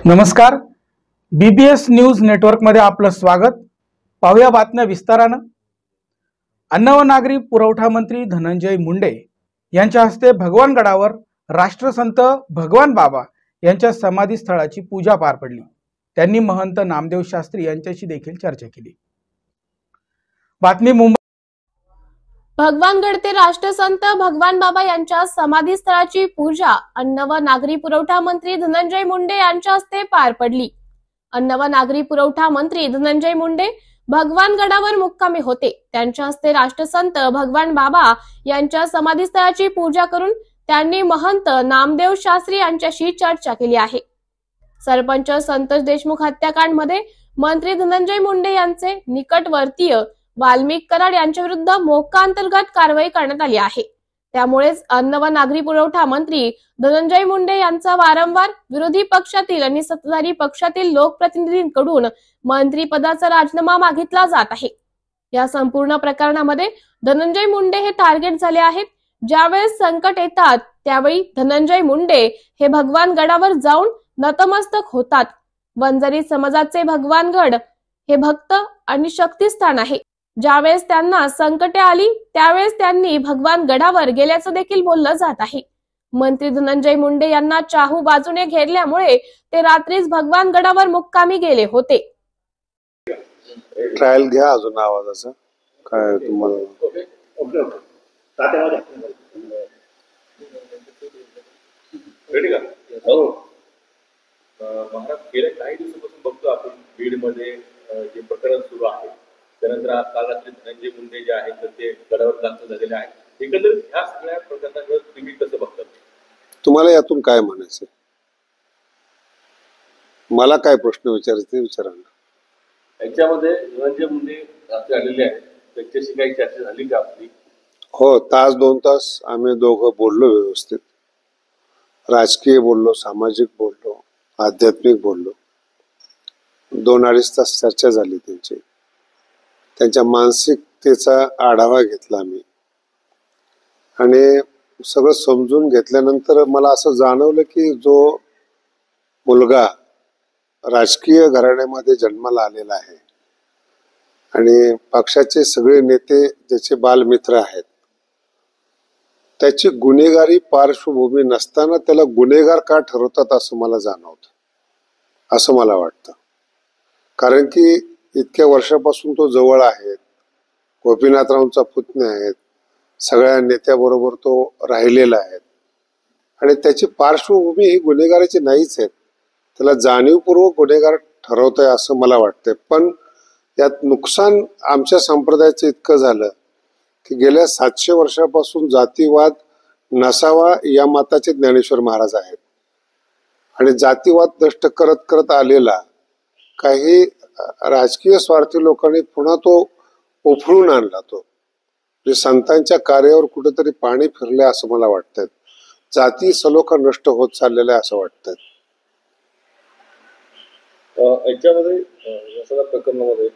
नमस्कार, BBS news network मध्ये आपलं स्वागत। पाहूया बातम्या विस्तारानं। अन्न व नागरी पुरवठा मंत्री धनंजय मुंडे यांच्या हस्ते भगवानगडावर राष्ट्रसंत भगवान बाबा यांच्या समाधी स्थळाची पूजा पार पडली। त्यांनी महंत नामदेव शास्त्री यांच्याशी देखील चर्चा केली। बातमी मुंबई। भगवानगड ते राष्ट्रसंत भगवान बाबा यांच्या समाधी स्थळाची पूजा अन्न व नागरी पुरवठा मंत्री धनंजय मुंडे यांच्या हस्ते पार पडली। अन्न व नागरी पुरवठा मंत्री धनंजय मुंडे भगवानगडावर मुक्कामी होते। त्यांच्या हस्ते राष्ट्रसंत भगवान बाबा यांच्या समाधी स्थळाची पूजा करून त्यांनी महंत नामदेव शास्त्री यांच्याशी चर्चा केली आहे। सरपंच संतोष देशमुख हत्याकांड मध्ये मंत्री धनंजय मुंडे यांचे निकटवर्तीय वाल्मिक कराड यांच्या विरुद्ध मोक्का अंतर्गत कारवाई करण्यात आली आहे। त्यामुळेच अन्न व नागरी पुरवठा मंत्री धनंजय मुंडे यांचा वारंवार विरोधी पक्षातील आणि सत्ताधारी पक्षातील लोकप्रतिनिधींकडून मंत्रीपदाचा राजीनामा मागितला जात आहे। या संपूर्ण प्रकरणामध्ये धनंजय मुंडे हे टार्गेट झाले आहेत। ज्यावेळेस संकट येतात त्यावेळी धनंजय मुंडे हे भगवानगडावर जाऊन नतमस्तक होतात। वंजारी समाजाचे भगवानगड हे भक्त आणि शक्तिस्थान आहे। ज्यावेळेस त्यांना संकटे आली त्यावेळेस त्यांनी भगवानगडावर गेल्याचं देखील बोललं जात आहे। मंत्री धनंजय मुंडे यांना चाहू बाजूने घेरल्यामुळे ते रात्रीच भगवानगडावर मुक्कामी गेले होते। ट्रायल घ्या अजून आवाजाचं काय तुम्हाला रेडी का? हो महाराज, गेल्या काही दिवसापासून बघतो आपण बीड मध्ये जे प्रकरण सुरू आहे त्यानंतर आज काल रात्री धनंजय मुंडे जे आहेत तर ते गडावर दाखल झालेले आहेत। एकंदरीत ह्या सगळ्या प्रकरणाकडे तुम्ही कसं बघता? तुम्हाला यातून काय म्हणायचं? मला काय प्रश्न विचारायचे विचारा ना। याच्यामध्ये धनंजय मुंडे रात्री आलेले आहेत, त्यांच्याशी काही चर्चा झाली का आपली? हो, तास दोन तास आम्ही दोघं बोललो, व्यवस्थित राजकीय बोललो, सामाजिक बोललो, आध्यात्मिक बोललो। 2-2.5 तास चर्चा झाली त्यांची। त्यांच्या मानसिकतेचा आढावा घेतला मी आणि सगळं समजून घेतल्यानंतर मला असं जाणवलं की जो मुलगा राजकीय घराण्यामध्ये जन्माला आलेला आहे आणि पक्षाचे सगळे नेते ज्याचे बालमित्र आहेत, त्याची गुन्हेगारी पार्श्वभूमी नसताना त्याला गुन्हेगार का ठरवतात असं मला जाणवतं, असं मला वाटतं। कारण की इतक्या वर्षापासून तो जवळ आहे, गोपीनाथरावांचा पुतण्या आहेत, सगळ्या नेत्याबरोबर तो राहिलेला आहे आणि त्याची पार्श्वभूमी ही गुन्हेगाराची नाहीच आहे। त्याला जाणीवपूर्वक गुन्हेगार ठरवत आहे असं मला वाटतंय। पण यात नुकसान आमच्या संप्रदायाचं इतकं झालं की गेल्या 700 वर्षापासून जातीवाद नसावा या मताचे ज्ञानेश्वर महाराज आहेत आणि जातीवाद नष्ट करत करत आलेला काही राजकीय स्वार्थी लोकांनी पुन्हा तो उफळून आणला। तो संतांच्या कार्यावर कुठेतरी पाणी फिरले असं मला वाटतंय। जाती सलोखा नष्ट होत चाललेला आहे असं वाटतंय। याच्यामध्ये या सगळ्या प्रकरणामध्ये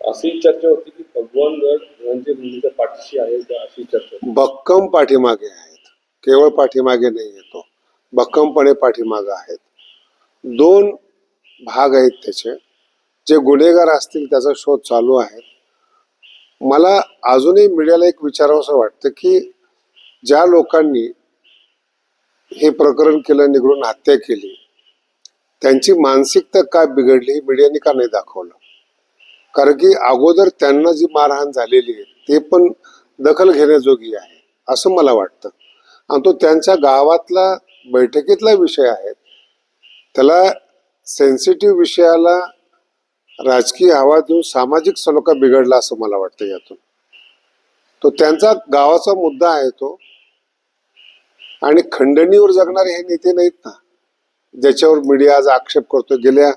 अशी चर्चा होती की भगवानगड धनंजय मुंडेच्या पाठीशी आहे का, अशी चर्चा भक्कम पाठीमागे आहेत, केवळ पाठीमागे नाही येतो, भक्कमपणे पाठीमागे आहेत। 2 भाग आहेत त्याचे। जे गुन्हेगार असतील त्याचा शोध चालू आहे। मला अजूनही मीडियाला एक विचारावंसं वाटतं की ज्या लोकांनी हे प्रकरण केलं, निघून हत्या केली, त्यांची मानसिकता का बिघडली हे मीडियाने का नाही दाखवलं? कारण की अगोदर त्यांना जी मारहाण झालेली आहे ते पण दखल घेण्याजोगी आहे असं मला वाटतं आणि तो त्यांच्या गावातला बैठकीतला विषय आहे। त्याला सेन्सिटिव्ह विषयाला राजकीय हवा देऊन सामाजिक सलोखा बिघडला असं मला वाटतं यातून। तो त्यांचा गावाचा मुद्दा आहे तो आणि खंडणीवर जगणारे हे नेते नाहीत ना ज्याच्यावर मीडिया आज आक्षेप करतो। गेल्या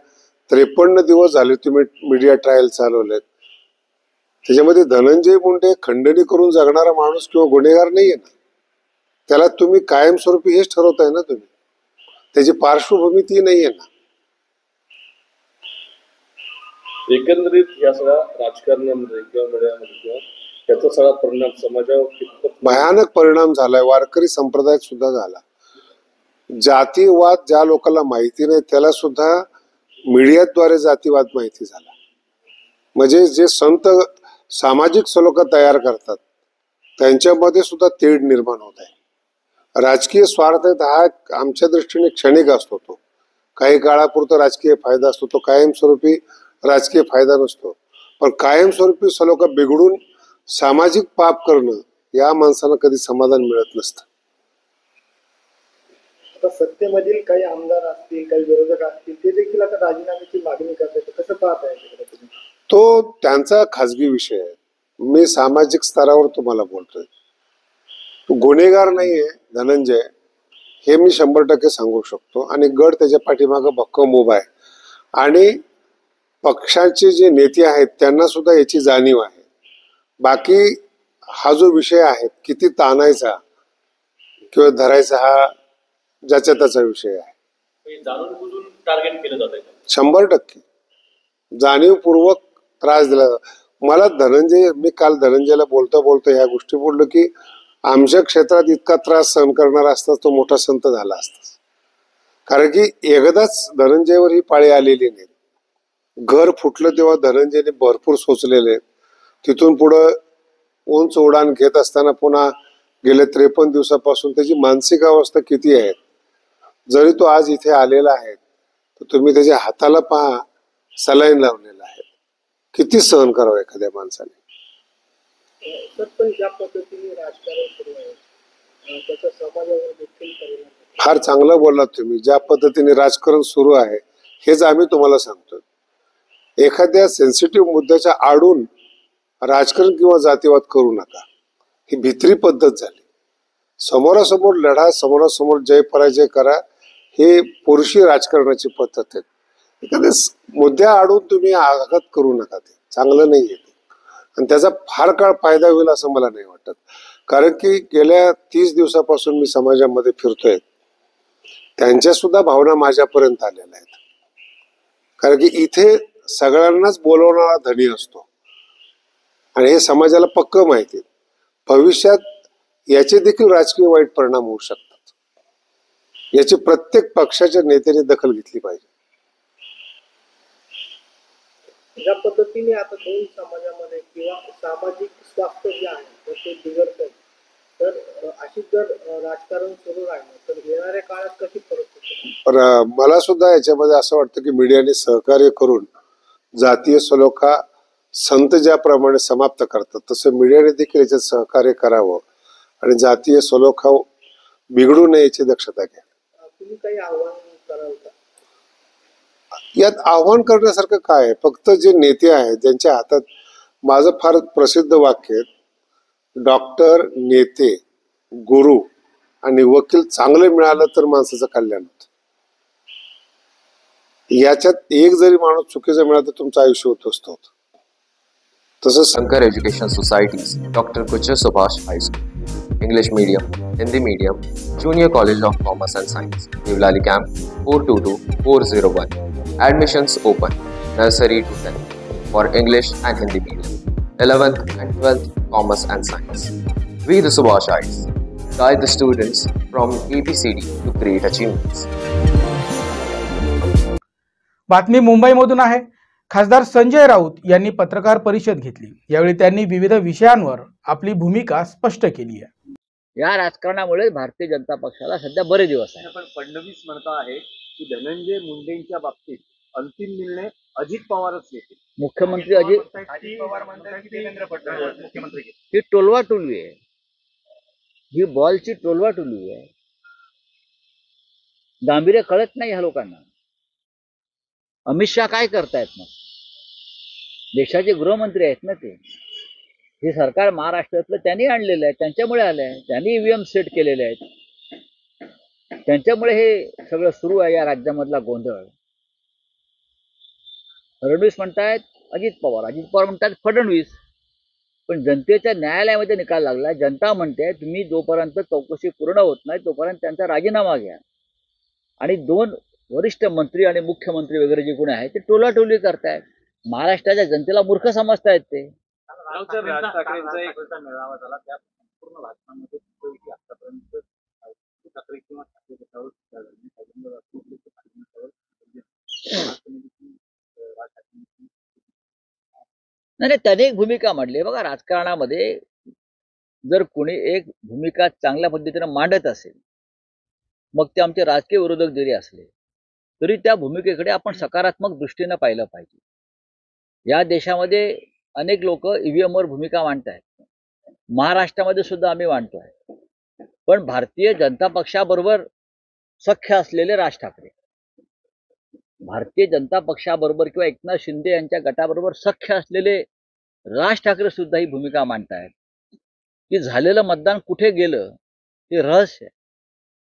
53 दिवस झाले तुम्ही मीडिया ट्रायल चालवलेत, त्याच्यामध्ये धनंजय मुंडे खंडणी करून जगणारा माणूस किंवा गुन्हेगार नाहीये ना। त्याला तुम्ही कायमस्वरूपी हेच ठरवताय ना तुम्ही, त्याची पार्श्वभूमी ती नाहीये ना। एकंदरीत या सगळ्या राजकारणामध्ये किंवा मीडियामध्ये किंवा त्याचा सगळा परिणाम समाजावर भयानक परिणाम झालाय, वारकरी संप्रदायात सुद्धा झाला। जातीवाद ज्या लोकांना माहिती नाही त्याला सुद्धा मीडियाद्वारे जातीवाद माहिती झाला. म्हणजे जे संत सामाजिक सलोखा तयार करतात त्यांच्यामध्ये सुद्धा तेढ निर्माण होत आहे. राजकीय स्वार्थ हा आमच्या दृष्टीने क्षणिक असतो. तो काही काळापुरता राजकीय फायदा असतो, तो कायमस्वरूपी राजकीय फायदा नसतो. पण कायमस्वरूपी सलोखा बिघडून सामाजिक पाप करणं या माणसाला कधी समाधान मिळत नसतं. आता सत्तेमधील काही आमदार असतील, काही विरोधक असतील, ते देखील आता राजीनाम्याची मागणी करतात. कसं पाहताय तुम्ही? तो त्यांचा खाजगी विषय आहे. मी सामाजिक स्तरावर तुम्हाला बोलतोय. तो गुन्हेगार नाहीये धनंजय, हे मी 100% सांगू शकतो. आणि गड त्याच्या पाठीमागं भक्कम उभा आहे. आणि पक्षाचे जे नेते आहेत त्यांना सुद्धा याची जाणीव आहे. बाकी हा जो विषय आहे किती ताणायचा किंवा धरायचा हा ज्याचा त्याचा विषय आहे. जाणून बुजून टार्गेट केलं जात आहे. 100% जाणीवपूर्वक त्रास दिला. मला मी काल धनंजयला बोलता बोलता ह्या गोष्टी बोललो की आमच्या क्षेत्रात इतका त्रास सहन करणारा असता तो मोठा संत झाला असता. कारण की एकदाच धनंजयवर ही पाळी आलेली नाही. घर फुटलं तेव्हा धनंजयने भरपूर सोचलेले. तिथून पुढं उंच उडान घेत असताना पुन्हा गेले 53 दिवसापासून त्याची मानसिक अवस्था किती आहे. जरी तो आज इथे आलेला आहे तर तुम्ही त्याच्या हाताला पहा, सलाईन लावलेला आहे. किती सहन करावं एखाद्या माणसाने. तर पण ज्या पद्धतीने राजकारण सुरू आहे त्याचा समाजावर देखील परिणाम. फार चांगलं बोललात तुम्ही. ज्या पद्धतीने राजकारण सुरू आहे हेच आम्ही तुम्हाला सांगतोय. एखाद्या सेन्सिटिव्ह मुद्द्याच्या आडून राजकारण किंवा जातीवाद करू नका. ही भित्री पद्धत झाली. समोरासमोर लढा, समोरासमोर जय पराजय करा. हे पुरुषी राजकारणाची पद्धत आहे. एखाद्या मुद्द्या आडून तुम्ही आघात करू नका. ते चांगलं नाही आहे. आणि त्याचा फार काळ फायदा होईल असं मला नाही वाटत. कारण की गेल्या 30 दिवसापासून मी समाजामध्ये फिरतोय. त्यांच्या सुद्धा भावना माझ्यापर्यंत आलेल्या आहेत. कारण की इथे सगळ्यांनाच बोलवणारा धनी असतो आणि हे समाजाला पक्क माहिती आहे. भविष्यात याचे देखील राजकीय वाईट परिणाम होऊ शकतात. याची प्रत्येक पक्षाच्या नेत्याने दखल घेतली पाहिजे. ज्या पद्धतीने आता दोन समाजामध्ये किंवा सामाजिक स्वास्थ्य जे आहे तर ते बिघडत आहे, तर अशी जर राजकारण सुरू राहिलं तर येणाऱ्या काळात कशी परिस्थिती. पण मला सुद्धा याच्यामध्ये असं वाटतं की मीडियाने सहकार्य करून जातीय सलोखा संत ज्याप्रमाणे समाप्त करतात तसं मीडियाने देखील याच्यात सहकार्य करावं आणि जातीय सलोखा बिघडू नये याची दक्षता घ्या. तुम्ही काही आव्हान कराल का? यात आव्हान करण्यासारखं काय आहे. फक्त जे नेते आहेत ज्यांच्या हातात, माझं फार प्रसिद्ध वाक्य आहे, डॉक्टर, नेते, गुरु आणि वकील चांगले मिळालं तर माणसाचं कल्याण होतं. याच्यात एक जरी माणूस चुकीचा मिळाला तर तुमचं आयुष्य उद्ध्वस्त होतं. तसंच Shankar Education Societies, Dr. Gujjar Subhash High School, English Medium, Hindi Medium, Junior College of Commerce and Science, Devlali Camp, 422401. Admissions open, nursery to 10th, for English and Hindi Medium, 11th and 12th Commerce and Science. We the Subhashites guide the students from ABCD to great achievements. बातमी मुंबईमधून आहे. खासदार संजय राऊत यांनी पत्रकार परिषद घेतली. यावेळी त्यांनी विविध विषयांवर आपली भूमिका स्पष्ट केली आहे. या राजकारणामुळे भारतीय जनता पक्षाला सध्या बरे दिवस आहे. पण फडणवीस म्हणत आहे की धनंजय मुंडेंच्या बाबतीत अंतिम निर्णय अजित पवारच घेतील. मुख्यमंत्री अजित पवार म्हणतात की देवेंद्र फडणवीस मुख्यमंत्री घेतील. ही टोलवाटोलवी आहे. ही बॉलची टोलवाटोलवी आहे. गांभीर्य कळत नाही ह्या लोकांना. अमित शहा काय करतायत मग? देशाचे गृहमंत्री आहेत ना ते. हे सरकार महाराष्ट्रातलं त्यांनी आणलेलं आहे, त्यांच्यामुळे आलं आहे. त्यांनी ईव्हीएम सेट केलेले आहेत, त्यांच्यामुळे हे सगळं सुरू आहे या राज्यामधला गोंधळ. फडणवीस म्हणतायत अजित पवार म्हणतात फडणवीस. पण जनतेच्या न्यायालयामध्ये निकाल लागला. जनता म्हणते तुम्ही जोपर्यंत चौकशी पूर्ण होत नाही तोपर्यंत त्यांचा राजीनामा घ्या. आणि दोन वरिष्ठ मंत्री आणि मुख्यमंत्री वगैरे जे कोणी आहेत ते टोलाटोली करतायत. महाराष्ट्राच्या जनतेला मूर्ख समजतायत ते. राज ठाकरेंचा एक मेळावा झाला, त्या पूर्ण भाषणामध्ये आतापर्यंत ठाकरे किंवा ठाकरे नाही, त्याने एक भूमिका मांडली. बघा, राजकारणामध्ये जर कोणी एक भूमिका चांगल्या पद्धतीने मांडत असेल, मग ते आमचे राजकीय विरोधक जरी असले तरी त्या भूमिकेकडे आपण सकारात्मक दृष्टीने पाहिलं पाहिजे. या देशामध्ये अनेक लोक ईव्हीएमवर भूमिका मांडतायत. महाराष्ट्रामध्ये सुद्धा आम्ही मांडतोय. पण भारतीय जनता पक्षाबरोबर सख्य असलेले राज ठाकरे, भारतीय जनता पक्षाबरोबर किंवा एकनाथ शिंदे यांच्या गटाबरोबर सख्य असलेले राज ठाकरे सुद्धा ही भूमिका मांडतायत की झालेलं मतदान कुठे गेलं हे रहस्य आहे,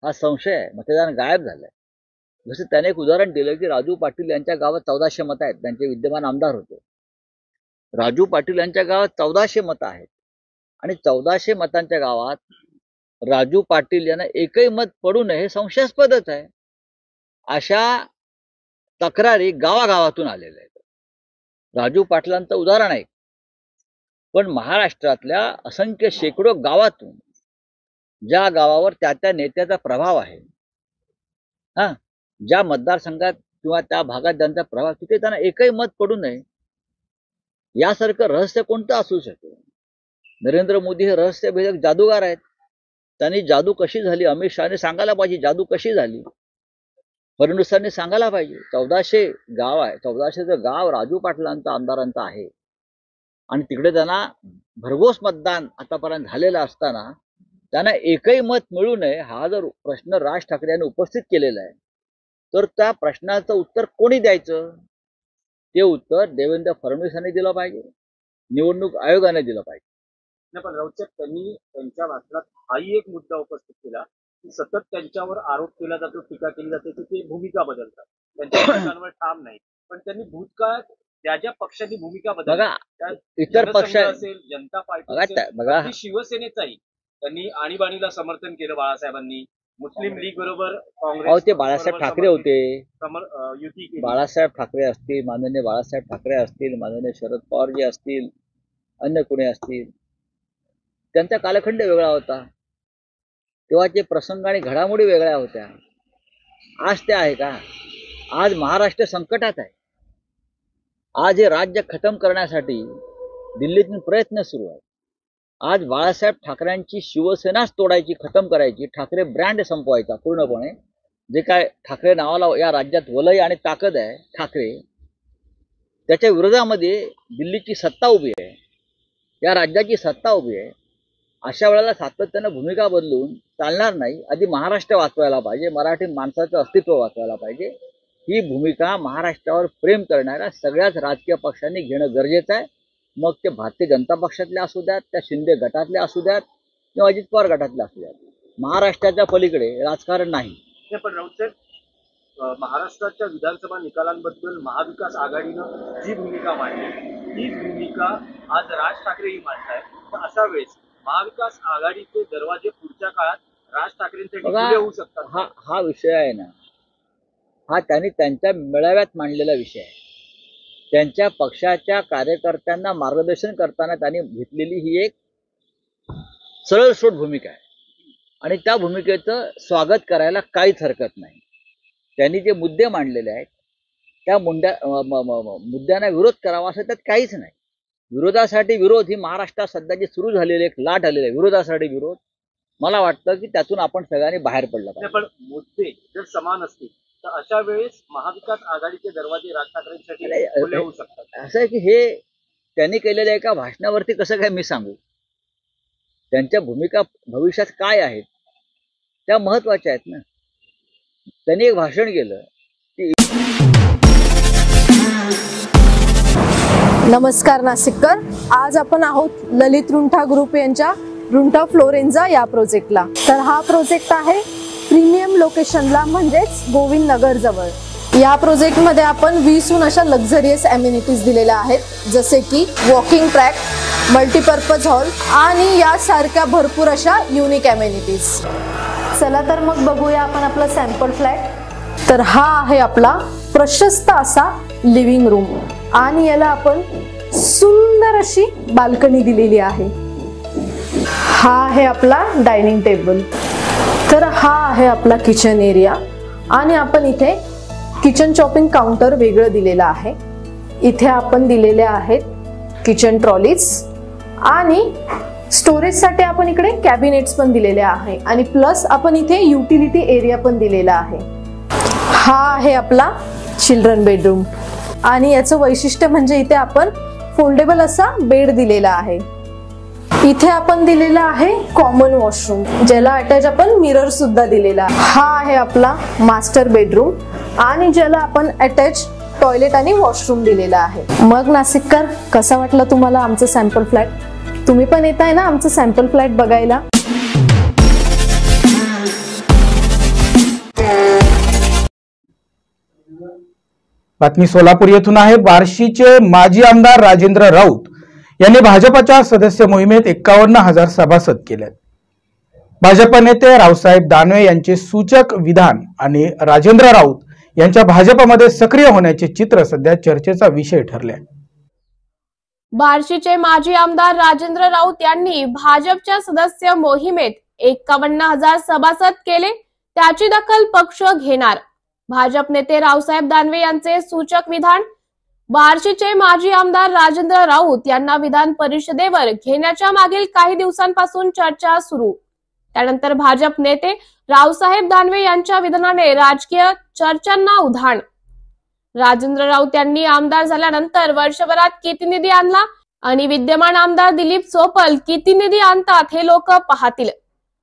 हा संशय आहे, मतदान गायब झालंय. जसं त्याने एक उदाहरण दिलं की राजू पाटील यांच्या गावात 1400 मतं आहेत. त्यांचे विद्यमान आमदार होते. राजू पाटील यांच्या गावात 1400 मतं आहेत आणि 1400 मतांच्या गावात राजू पाटील यांना एकही मत पडू नये हे संशयास्पदच आहे. अशा तक्रारी गावागावातून आलेल्या आहेत. राजू पाटलांचं उदाहरण आहे. पण महाराष्ट्रातल्या असंख्य शेकडो गावातून, ज्या गावावर त्या नेत्याचा प्रभाव आहे, ज्या मतदारसंघात किंवा त्या भागात ज्यांचा प्रभाव, तिथे त्यांना एकही मत पडू नये यासारखं रहस्य कोणतं असू शकेल? नरेंद्र मोदी हे रहस्यभेदक जादूगार आहेत. त्यांनी जादू कशी झाली, अमित शहाने सांगायला पाहिजे जादू कशी झाली, फडणवीसांनी सांगायला पाहिजे. 1400 गाव आहे, 1400चं गाव राजू पाटलांचं आमदारांचं आहे आणि तिकडे त्यांना भरघोस मतदान आतापर्यंत झालेलं असताना त्यांना एकही मत मिळू नये हा जर प्रश्न राज ठाकरे यांनी उपस्थित केलेला आहे, तर त्या प्रश्नाचं उत्तर कोणी द्यायचं? ते उत्तर देवेंद्र फडणवीसांनी दिलं पाहिजे, निवडणूक आयोगाने दिलं पाहिजे. नाही, पण राऊत त्यांनी त्यांच्या भाषणात हाही एक मुद्दा उपस्थित केला की सतत त्यांच्यावर आरोप केला जातो, टीका केली जाते की ते भूमिका बदलतात, त्यांच्या भूमिकांवर ठाम नाही. पण त्यांनी भूतकाळात ज्या ज्या पक्षांनी भूमिका बदलल्या, इतर पक्ष असेल, जनता पार्टी, शिवसेनेचाही त्यांनी आणीबाणीला समर्थन केलं बाळासाहेबांनी. मुस्लिम लीग बरोबर काँग्रेस, ते बाळासाहेब ठाकरे होते, युती केली. बाळासाहेब ठाकरे असतील, माननीय बाळासाहेब ठाकरे असतील, माननीय शरद पवार जे असतील, अन्य कोणी असतील, त्यांचा कालखंड वेगळा होता. तेव्हाचे प्रसंग आणि घडामोडी वेगळ्या होत्या. आज ते आहे का? आज महाराष्ट्र संकटात आहे. आज हे राज्य खतम करण्यासाठी दिल्लीतून प्रयत्न सुरू आहेत. आज बाळासाहेब ठाकरेंची शिवसेनाच तोडायची, खतम करायची, ठाकरे ब्रँड संपवायचा पूर्णपणे. जे काय ठाकरे नावाला या राज्यात वलय आणि ताकद आहे ठाकरे, त्याच्या विरोधामध्ये दिल्लीची सत्ता उभी आहे, या राज्याची सत्ता उभी आहे. अशा वेळेला सातत्यानं भूमिका बदलून चालणार नाही. आधी महाराष्ट्र वाचवायला पाहिजे, मराठी माणसाचं अस्तित्व वाचवायला पाहिजे. ही भूमिका महाराष्ट्रावर प्रेम करणाऱ्या सगळ्याच राजकीय पक्षांनी घेणं गरजेचं आहे. मग ते भारतीय जनता पक्षातले असू द्यात, त्या शिंदे गटातले असू द्यात किंवा अजित पवार गटातले असू द्यात. महाराष्ट्राच्या पलीकडे राजकारण नाही. पण राऊत साहेब, महाराष्ट्राच्या विधानसभा निकालांबद्दल महाविकास आघाडीनं जी भूमिका मांडली, ही भूमिका आज राज ठाकरेही मांडतायत. तर अशा वेळेस महाविकास आघाडीचे दरवाजे पुढच्या काळात राज ठाकरेंसाठी खुले होऊ शकतात. हा विषय आहे ना, हा त्यांनी त्यांच्या मेळाव्यात मांडलेला विषय आहे. त्यांच्या पक्षाच्या कार्यकर्त्यांना मार्गदर्शन करताना त्यांनी घेतलेली ही एक सरळसोट भूमिका आहे आणि त्या भूमिकेचं स्वागत करायला काहीच हरकत नाही. त्यांनी जे मुद्दे मांडलेले आहेत त्या मुद्द्यांना विरोध करावा असं त्यात काहीच नाही. विरोधासाठी विरोध ही महाराष्ट्रात सध्याची सुरू झालेली एक लाट आलेली आहे. विरोधासाठी विरोध, मला वाटतं की त्यातून आपण सगळ्यांनी बाहेर पडलं पाहिजे. पण मुद्दे जर समान असतील तर अशा वेळेस महाविकास आघाडीचे दरवाजे राज ठाकरेंसाठी खुले होऊ शकतात. असं आहे की हे त्यांनी केलेल्या एका भाषणावरती कसं काय मी सांगू? त्यांच्या भूमिका भविष्यात काय आहेत त्या महत्वाच्या आहेत ना. त्यांनी एक भाषण केलं की नमस्कार नाशिककर, आज आपण आहोत ललित रुंठा ग्रुप यांच्या रुंठा फ्लोरेन्झा या प्रोजेक्टला. तर हा प्रोजेक्ट आहे प्रीमियम लोकेशनला, म्हणजेच गोविंद नगर जवळ. या प्रोजेक्टमध्ये आपण 20हून अशा लक्झरियस ॲम्युनिटीज दिलेल्या आहेत, जसे की वॉकिंग ट्रॅक, मल्टीपर्पज हॉल आणि यासारख्या भरपूर अशा युनिक ॲम्युनिटीज. चला तर मग बघूया आपण आपला सॅम्पल फ्लॅट. तर हा आहे आपला प्रशस्त असा लिव्हिंग रूम आणि याला आपण सुंदर अशी बाल्कनी दिलेली आहे. हा आहे आपला डायनिंग टेबल. तर हा आहे आपला किचन एरिया आणि आपण इथे किचन चॉपिंग काउंटर वेगळं दिलेलं आहे. इथे आपण दिलेले आहेत किचन ट्रॉलीज आणि स्टोरेजसाठी आपण इकडे कॅबिनेट्स पण दिलेले आहे आणि प्लस आपण इथे युटिलिटी एरिया पण दिलेला आहे. हा आहे आपला चिल्ड्रन बेडरूम आणि याचं वैशिष्ट्य म्हणजे इथे आपण फोल्डेबल असा बेड दिलेला आहे. इथे आपण दिलेला आहे कॉमन वॉशरूम, ज्याला अटॅच आपण मिरर सुद्धा दिलेला आहे. हा आहे आपला मास्टर बेडरूम आणि ज्याला आपण अटॅच टॉयलेट आणि वॉशरूम दिलेला आहे. मग नाशिककर, कसा वाटला तुम्हाला आमचं सॅम्पल फ्लॅट? तुम्ही पण येताय ना आमचं सॅम्पल फ्लॅट बघायला? बातमी सोलापूर येथून आहे. बार्शीचे माजी आमदार राजेंद्र राऊत यांनी भाजपच्या सदस्य मोहिमेत 51,000 सभासद केले. भाजप नेते रावसाहेब दानवे यांचे सूचक विधान आणि राजेंद्र राऊत यांच्या भाजपमध्ये सक्रिय होण्याचे चित्र सध्या चर्चेचा विषय ठरले. बार्शीचे माजी आमदार राजेंद्र राऊत यांनी भाजपच्या सदस्य मोहिमेत 51,000 सभासद केले. त्याची दखल पक्ष घेणार. भाजप नेते रावसाहेब दानवे यांचे सूचक विधान. बार्शीचे माजी आमदार राजेंद्र राऊत यांना विधान परिषदेवर घेण्याच्या मागील काही दिवसांपासून चर्चा सुरू. त्यानंतर भाजप नेते रावसाहेब दानवे यांच्या विधानाने राजकीय चर्चांना उधाण. राजेंद्र राऊत यांनी आमदार झाल्यानंतर वर्षभरात किती निधी आणला आणि विद्यमान आमदार दिलीप सोपल किती निधी आणतात हे लोक पाहतील.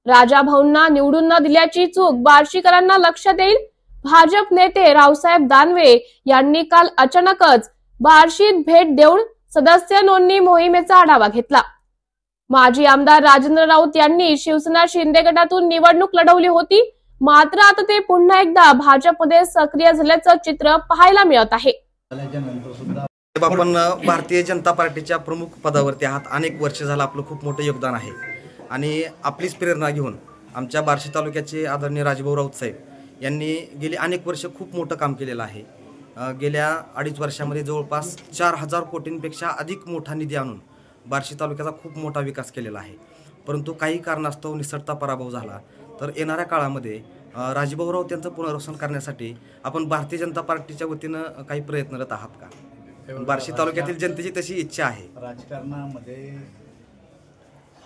राजाभाऊंना निवडून न दिल्याची चूक बार्शीकरांना लक्षात येईल. भाजप नेते रावसाहेब दानवे यांनी काल अचानकच बार्शीत भेट देऊन सदस्य नोंदणी मोहिमेचा आढावा घेतला. माजी आमदार राजेंद्र राऊत यांनी शिवसेना शिंदे गटातून निवडणूक लढवली होती, मात्र आता ते पुन्हा एकदा भाजपमध्ये सक्रिय झाल्याचं चित्र पाहायला मिळत आहे. आपण भारतीय जनता पार्टीच्या प्रमुख पदावरती आहात. अनेक वर्ष झालं आपलं खूप मोठं योगदान आहे आणि आपलीच प्रेरणा घेऊन आमच्या बार्शी तालुक्याचे आदरणीय राजभाऊ राऊत साहेब यांनी गेली अनेक वर्ष खूप मोठं काम केलेलं आहे. गेल्या 2.5 वर्षामध्ये जवळपास 4,000 कोटींपेक्षा अधिक मोठा निधी आणून बार्शी तालुक्याचा खूप मोठा विकास केलेला आहे. परंतु काही कारणास्तव निसटता पराभव झाला. तर येणाऱ्या काळामध्ये राजभाऊ राऊत यांचं पुनर्वसन करण्यासाठी आपण भारतीय जनता पार्टीच्या वतीनं काही प्रयत्नरत आहात का? बार्शी तालुक्यातील जनतेची तशी इच्छा आहे. राजकारणामध्ये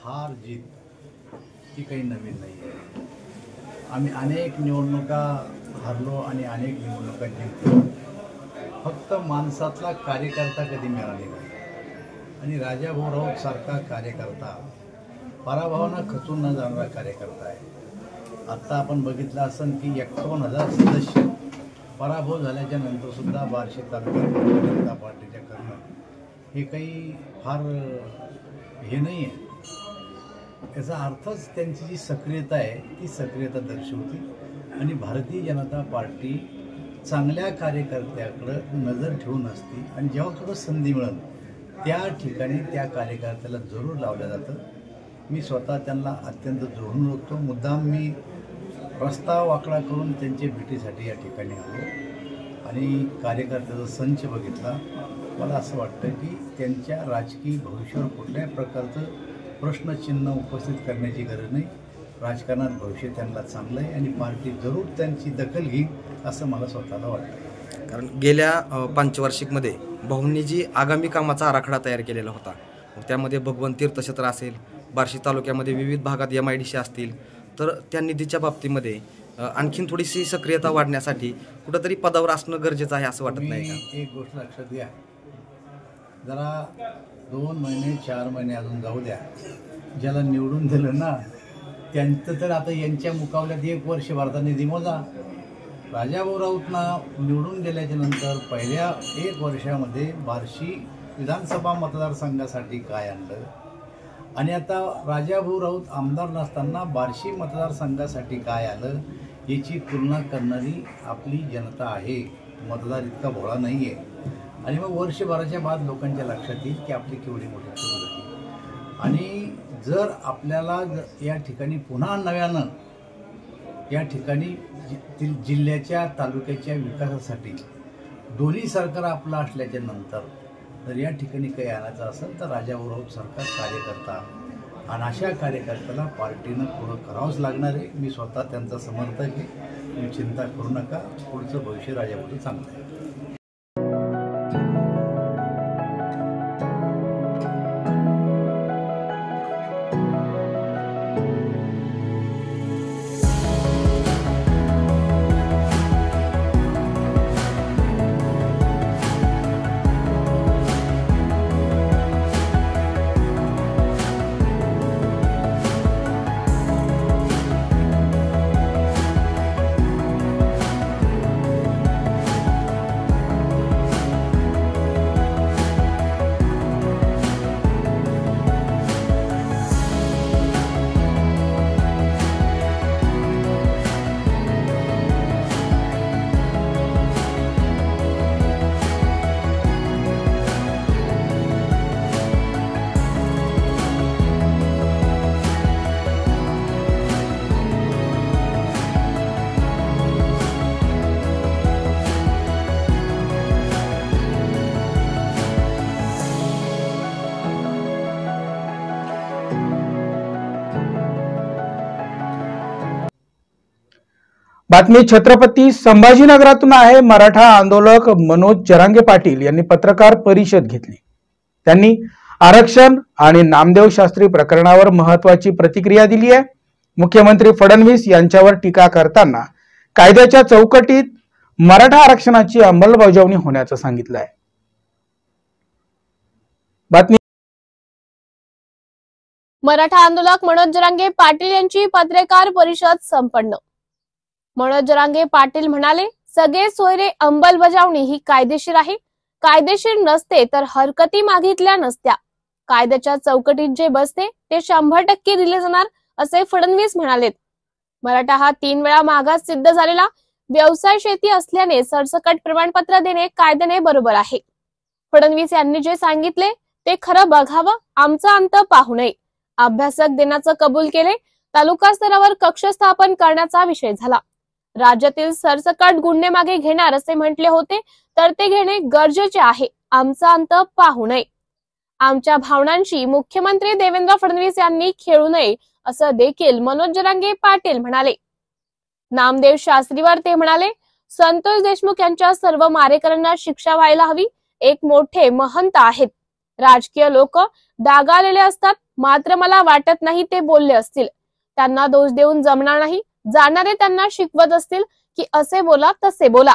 हार जीत ही काही नवीन नाही आहे. आम्ही अनेक निवडणुका हरलो आणि अनेक निवडणुका जिंकलो. फक्त माणसातला कार्यकर्ता कधी मिळालेला नाही आणि राजाभाऊ राऊत सारखा कार्यकर्ता पराभवानं खचून न जाणारा कार्यकर्ता आहे. आत्ता आपण बघितलं असेल की 51,000 सदस्य पराभव झाल्याच्या नंतर सुद्धा बार्शी तालुक्यात भारतीय जनता पार्टीच्या करणं हे काही फार हे नाही आहे. याचा अर्थच त्यांची जी सक्रियता आहे ती सक्रियता दर्शवते आणि भारतीय जनता पार्टी चांगल्या कार्यकर्त्याकडं नजर ठेवून असते आणि जेव्हा कुठं संधी मिळेल त्या ठिकाणी त्या कार्यकर्त्याला जरूर लावलं जातं. मी स्वतः त्यांना अत्यंत जोडून ओळखतो. मुद्दाम मी रस्ता वाकडा करून त्यांच्या भेटीसाठी या ठिकाणी आलो आणि कार्यकर्त्याचा संच बघितला. मला असं वाटतं की त्यांच्या राजकीय भविष्यावर कुठल्याही प्रकारचं प्रश्नचिन्ह उपस्थित करण्याची गरज नाही. राजकारणात भविष्य त्यांना चांगलं आहे आणि पार्टी जरूर त्यांची दखल घेईल असं मला स्वतःला वाटतं. कारण गेल्या पंचवार्षिकमध्ये भाऊंनी जी आगामी कामाचा आराखडा तयार केलेला होता त्यामध्ये भगवंत तीर्थक्षेत्र असेल, बार्शी तालुक्यामध्ये विविध भागात MIDC असतील, तर त्या निधीच्या बाबतीमध्ये आणखीन थोडीशी सक्रियता वाढण्यासाठी कुठंतरी पदावर असणं गरजेचं आहे असं वाटत नाही का? एक गोष्ट लक्षात घ्या, जरा 2 महिने 4 महिने अजून जाऊ द्या. ज्याला निवडून दिलं ना त्यांचं तर आता यांच्या मुकाबल्यात 1 वर्ष भारता निधी मोजा. राजाभाऊ राऊतना निवडून गेल्याच्या नंतर पहिल्या 1 वर्षामध्ये बार्शी विधानसभा मतदारसंघासाठी काय आणलं आणि आता राजाभाऊ राऊत आमदार नसताना बार्शी मतदारसंघासाठी काय आलं याची तुलना करणारी आपली जनता आहे. मतदार इतका भोळा नाही आहे आणि मग वर्षभराच्या बाद लोकांच्या लक्षात येईल की आपली केवढी मोठी चूक झाली. आणि जर आपल्याला या ठिकाणी पुन्हा नव्यानं या ठिकाणी जिल्ह्याच्या तालुक्याच्या विकासासाठी दोन्ही सरकार आपलं असल्याच्या नंतर जर या ठिकाणी काही आणायचं असेल तर राजाभाऊ राऊत सारखा कार्यकर्ता आणि अशा कार्यकर्त्याला पार्टीनं पुढं करावंच लागणार आहे. मी स्वतः त्यांचा समर्थक आहे. तुम्ही चिंता करू नका, पुढचं भविष्य राजाभाऊचं चांगलं आहे. बातमी छत्रपती संभाजीनगरातून आहे. मराठा आंदोलक मनोज जरांगे पाटील यांनी पत्रकार परिषद घेतली. त्यांनी आरक्षण आणि नामदेव शास्त्री प्रकरणावर महत्वाची प्रतिक्रिया दिली आहे. मुख्यमंत्री फडणवीस यांच्यावर टीका करताना कायद्याच्या चौकटीत मराठा आरक्षणाची अंमलबजावणी होण्याचं सांगितलं आहे. बातमी मराठा आंदोलक मनोज जरांगे पाटील यांची पत्रकार परिषद संपन्न. मनोज जरांगे पाटील म्हणाले, सगळे सोयरे अंमलबजावणी ही कायदेशीर आहे. कायदेशीर नसते तर हरकती मागितल्या नसत्या. कायद्याच्या चौकटीत जे बसते ते 100% दिले जाणार असे फडणवीस म्हणालेत. मराठा हा 3 वेळा मागास सिद्ध झालेला व्यवसाय शेती असल्याने सरसकट प्रमाणपत्र देणे कायद्याने बरोबर आहे. फडणवीस यांनी जे सांगितले ते खरं बघावं, आमचा अंत पाहू नये. अभ्यासक देण्याचं कबूल केले. तालुका स्तरावर कक्ष स्थापन करण्याचा विषय झाला. राज्यातील सरसकट गुन्हे मागे घेणार असे म्हटले होते तर ते घेणे गरजेचे आहे. आमचा अंत पाहू नये. आमच्या भावनांशी मुख्यमंत्री देवेंद्र फडणवीस यांनी खेळू नये असं देखील मनोज जरांगे पाटील म्हणाले. नामदेव शास्त्रीवर ते म्हणाले, संतोष देशमुख यांच्या सर्व मारेकरांना शिक्षा व्हायला हवी. एक मोठे महंत आहेत. राजकीय लोक डागाळलेले असतात, मात्र मला वाटत नाही ते बोलले असतील. त्यांना दोष देऊन जमणार नाही. जाणारे त्यांना शिकवत असतील की असे बोला तसे बोला.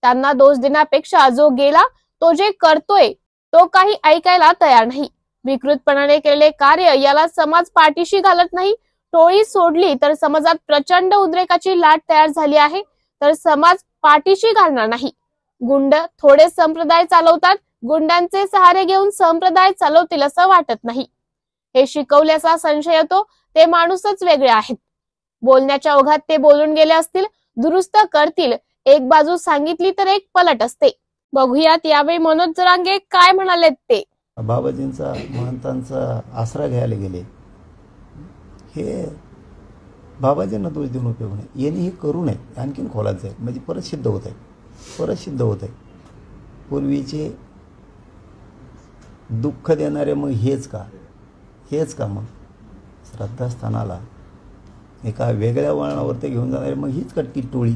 त्यांना दोष देण्यापेक्षा जो गेला तो जे करतोय तो काही ऐकायला तयार नाही. विकृतपणाने केलेले कार्य याला समाज पाठीशी घालत नाही. टोळी सोडली तर समाजात प्रचंड उद्रेकाची लाट तयार झाली आहे, तर समाज पाठीशी घालणार नाही. गुंड थोडे संप्रदाय चालवतात. गुंडांचे सहारे घेऊन संप्रदाय चालवतील असं वाटत नाही. हे शिकवल्याचा संशय येतो. ते माणूसच वेगळे आहेत. बोलण्याच्या ओघात ते बोलून गेले असतील. दुरुस्त करतील. एक बाजू सांगितली तर एक पलट असते. बघूयात यावेळी मनोज जरांगे काय म्हणालेत ते. बाबाजींचा महंतांचा आसरा घ्यायला गेले, हे बाबाजींना दोष देऊन उपयोग नाही. यांनी हे करू नये. आणखीन खोलात जाईल म्हणजे परत सिद्ध होत आहे. पूर्वीचे दुःख देणारे मग हेच का मग श्रद्धास्थानाला एका वेगळ्या वळणावरती घेऊन जाणारे मग हीच का ती टोळी.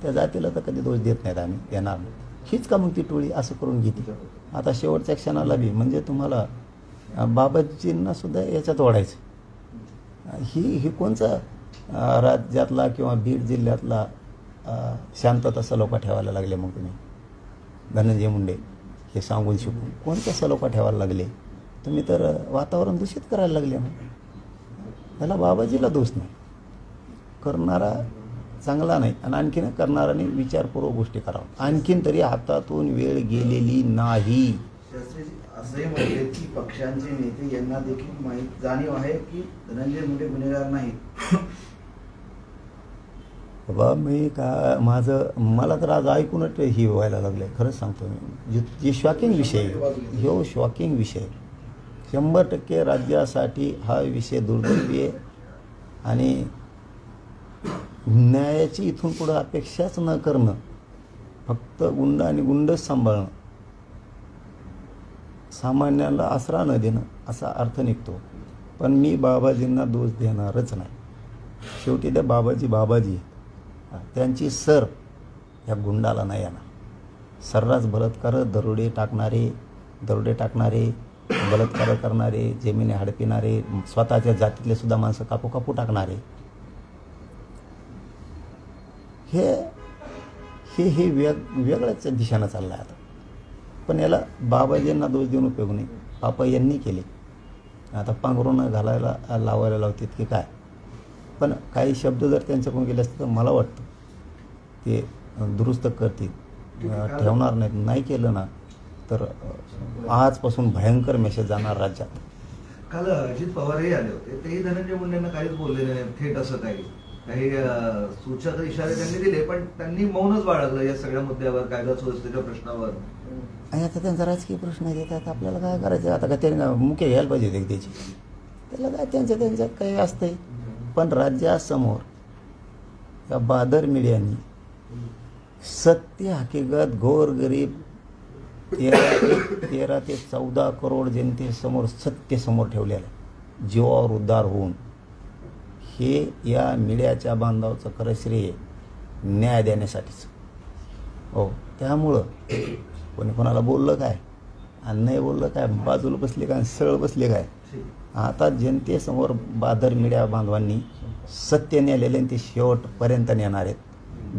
त्या जातीला तर कधी दोष देत नाहीत आम्ही, देणार नाही. हीच का मग ती टोळी असं करून घेते. आता शेवटच्या क्षणाला बी म्हणजे तुम्हाला बाबाजींना सुद्धा याच्यात ओढायचं. ही कोणचा राज्यातला किंवा बीड जिल्ह्यातला शांतता सलोखा ठेवायला लागले मग तुम्ही. धनंजय मुंडे हे सांगून शिकून कोणत्या सलोखा ठेवायला लागले तुम्ही, तर वातावरण दूषित करायला लागले. मग त्याला बाबाजीला दोष नाही. करणारा चांगला नाही आणि आणखीन करणाऱ्याने विचारपूर्वक गोष्टी कराव्या. आणखीन तरी हातातून वेळ गेलेली नाही. असंही म्हटले की पक्षांचे नेते यांना देखील जाणीव आहे की धनंजय मुंडे गुन्हेगार नाहीत. बाबा मी मला तर आज ऐकूनच ही व्हायला लागले. खरंच सांगतो मी. जे शॉकिंग विषय, ह्यो शॉकिंग विषय 100% राज्यासाठी हा विषय दुर्दैवी आहे. आणि न्यायाची इथून पुढे अपेक्षाच न करणं, फक्त गुंड आणि गुंडच सांभाळणं, सामान्याला आसरा न देणं असा अर्थ निघतो. पण मी बाबाजींना दोष देणारच नाही. शेवटी त्या बाबाजी त्यांची सर या गुंडाला नाही येणार. सर्रास बलात्कार, दरोडे टाकणारे, बलात्कार करणारे, जमिनी हडपिणारे, स्वतःच्या जातीतले सुद्धा माणसं कापू टाकणारे, हे वेगळ्याच दिशेनं चाललं आहे आता. पण याला बाबाजींना दोष देऊन उपयोग नाही. पापा यांनी केले. आता पांघरून घालायला लावायला लावतात की काय. पण काही शब्द जर त्यांच्याकडून गेले असते तर मला वाटतं ते दुरुस्त करतील, ठेवणार नाहीत. नाही केलं ना तर आजपासून भयंकर मेसेज जाणार राज्यात. काल अजित पवारही आले होते. तेही धनंजय मुंडेंना काहीच बोलले नाही थेट. असं काही सूचक इशारे त्यांनी दिले, पण त्यांनी मौनच बाळगलं या सगळ्या मुद्द्यावर, कायदा सुव्यवस्थेच्या प्रश्नावर. आणि आता त्यांचा राजकीय प्रश्न येतात. आपल्याला काय करायचं आता? काय त्यांनी मुख्य घ्यायला पाहिजे त्याची. त्याला काय त्यांच्यात काही असतंय. पण राज्यासमोर या बादर मीडियानी सत्य हकीकत गोरगरीब 13 ते 14 करोड जनतेसमोर सत्य समोर ठेवलेलं आहे. जीवावर उद्धार होऊन हे या मीडियाच्या बांधवाचं खरं श्रेय न्याय देण्यासाठीच. हो, त्यामुळं कोणी कोणाला बोललं काय आणि नाही बोललं काय, बाजूला बसले काय सरळ बसले काय, आता जनतेसमोर बादर मीडिया बांधवांनी सत्य नेलेले ते शेवटपर्यंत नेणार आहेत.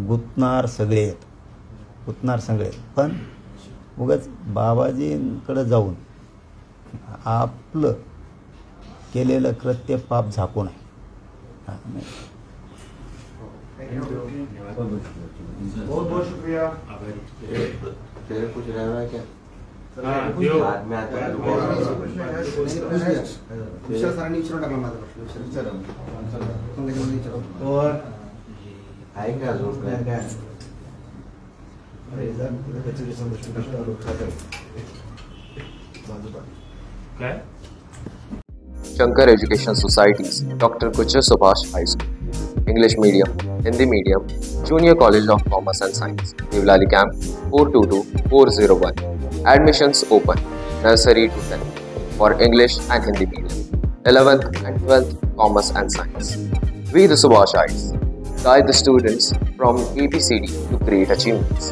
गुंतणार सगळे आहेत, गुंतणार सगळे. पण उगाच बाबाजींकडे जाऊन आपलं केलेलं कृत्य पाप झाकू नये. बहुत बहुत शुक्रिया. कुछ रहना है क्या? बाद में आता है. विशाल सरांनी विचारून टाकला माझा प्रश्न. और आहे का अजून काय? काय? Shankar Education Societies, Dr. Kucha Subhash High School, English Medium, Hindi Medium, Junior College of Commerce and Science, Nivlali Camp 422401. Admissions open, nursery to 10th, for English and Hindi Medium, 11th and 12th Commerce and Science. We the Subhashites guide the students from ABCD to great achievements.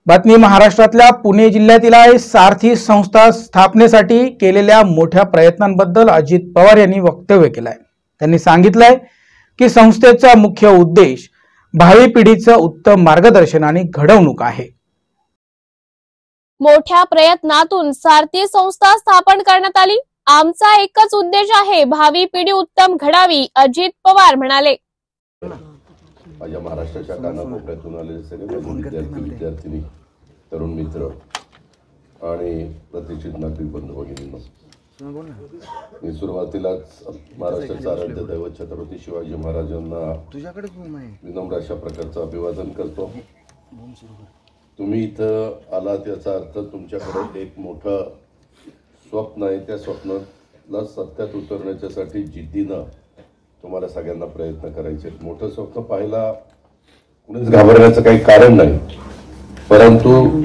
बातमी महाराष्ट्रातल्या पुणे जिल्ह्यातील आहे. सारथी संस्था स्थापनेसाठी केलेल्या मोठ्या प्रयत्नांबद्दल अजित पवार यांनी वक्तव्य केलंय. त्यांनी सांगितलंय की संस्थेचा मुख्य उद्देश भावी पिढीचं उत्तम मार्गदर्शन आणि घडवणूक आहे. मोठ्या प्रयत्नातून सारथी संस्था स्थापन करण्यात आली. आमचा एकच उद्देश आहे, भावी पिढी उत्तम घडावी, अजित पवार म्हणाले. माझ्या महाराष्ट्राच्या कानाकोपऱ्यातून आलेले सगळे विद्यार्थी विद्यार्थिनी, तरुण मित्र आणि प्रतिष्ठित नागरिक बंधू भगिनींनो, मी सुरुवातीलाच महाराष्ट्राचा आराध्य दैवत छत्रपती शिवाजी महाराजांना विनम्र अशा प्रकारचं अभिवादन करतो. तुम्ही इथं आलात याचा अर्थ तुमच्याकडे एक मोठं स्वप्न आहे. त्या स्वप्नाला सत्यात उतरण्याच्यासाठी जिद्दीनं तुम्हाला सगळ्यांना प्रयत्न करायचे. मोठं स्वप्न पाहायला कुणीच घाबरण्याचं काही कारण नाही, परंतु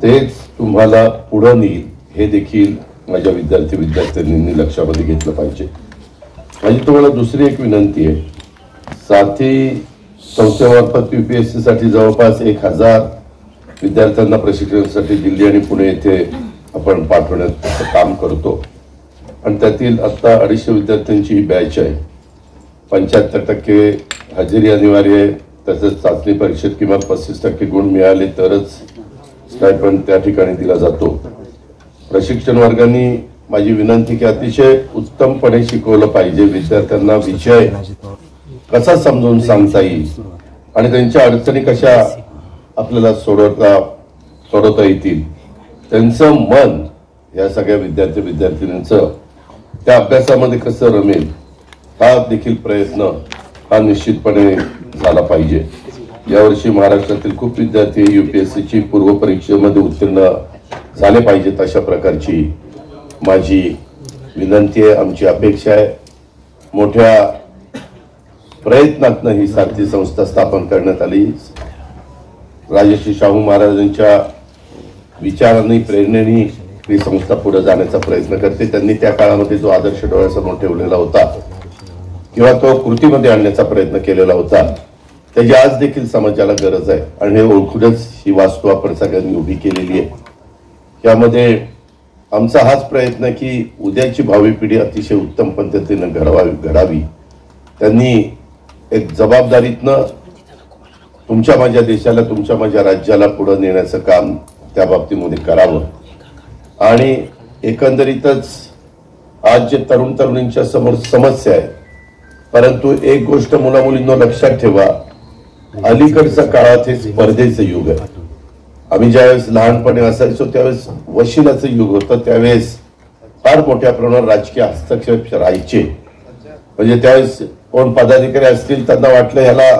तेच तुम्हाला पुढं नेईल हे देखील माझ्या विद्यार्थी विद्यार्थिनींनी लक्षामध्ये घेतलं पाहिजे. माझी तुम्हाला दुसरी एक विनंती आहे. सारथी संस्थेमार्फत UPSC साठी जवळपास 1000 विद्यार्थ्यांना प्रशिक्षणासाठी दिल्ली आणि पुणे येथे आपण पाठवण्याचं काम करतो आणि त्यातील आता 250 विद्यार्थ्यांची ही बॅच आहे. 75% हजेरी अनिवार्य आहे. तसेच चाचणी परीक्षेत किमान 35% गुण मिळाले तरच स्टायपंड त्या ठिकाणी दिला जातो. प्रशिक्षण वर्गांनी माझी विनंती की अतिशय उत्तमपणे शिकवलं पाहिजे. विद्यार्थ्यांना विषय कसा समजून सांगता येईल आणि त्यांच्या अडचणी कशा आपल्याला सोडवता येतील, त्यांचं मन या सगळ्या विद्यार्थी विद्यार्थिनींचं त्या अभ्यासामध्ये कसं रमेल हा देखील प्रयत्न हा निश्चितपणे झाला पाहिजे. यावर्षी महाराष्ट्रातील खूप विद्यार्थी UPSCची पूर्व परीक्षेमध्ये उत्तीर्ण झाले पाहिजेत अशा प्रकारची माझी विनंती आहे, आमची अपेक्षा आहे. मोठ्या प्रयत्नातनं ही सारथी संस्था स्थापन करण्यात आली. राजर्षी शाहू महाराजांच्या विचारांनी प्रेरणेने ही संस्था पुढे जाण्याचा प्रयत्न करते. त्यांनी त्या काळामध्ये जो आदर्श डोळ्यासमोर ठेवलेला होता किंवा तो कृतीमध्ये आणण्याचा प्रयत्न केलेला होता त्याची आज देखील समाजाला गरज आहे आणि हे ओळखूनच ही वास्तू आपण सगळ्यांनी उभी केलेली आहे. यामध्ये आमचा हाच प्रयत्न की उद्याची भावी पिढी अतिशय उत्तम पद्धतीने घडावी. त्यांनी एक जबाबदारीतनं तुमच्या माझ्या देशाला तुमच्या माझ्या राज्याला पुढे नेण्याचं काम त्या बाबतीमध्ये करावं आणि एकंदरीतच आज जे तरुण तरुणींच्या समोर समस्या आहे, परंतु एक गोष्ट मुला मुलींना लक्षात ठेवा, अलीकडच्या काळात हे स्पर्धेचं युग आहे. आम्ही ज्यावेळेस लहानपणी असायचो त्यावेळेस वशिलाचं युग होतं. त्यावेळेस फार मोठ्या प्रमाणावर राजकीय हस्तक्षेप राहायचे. म्हणजे त्यावेळेस कोण पदाधिकारी असतील त्यांना वाटलं ह्याला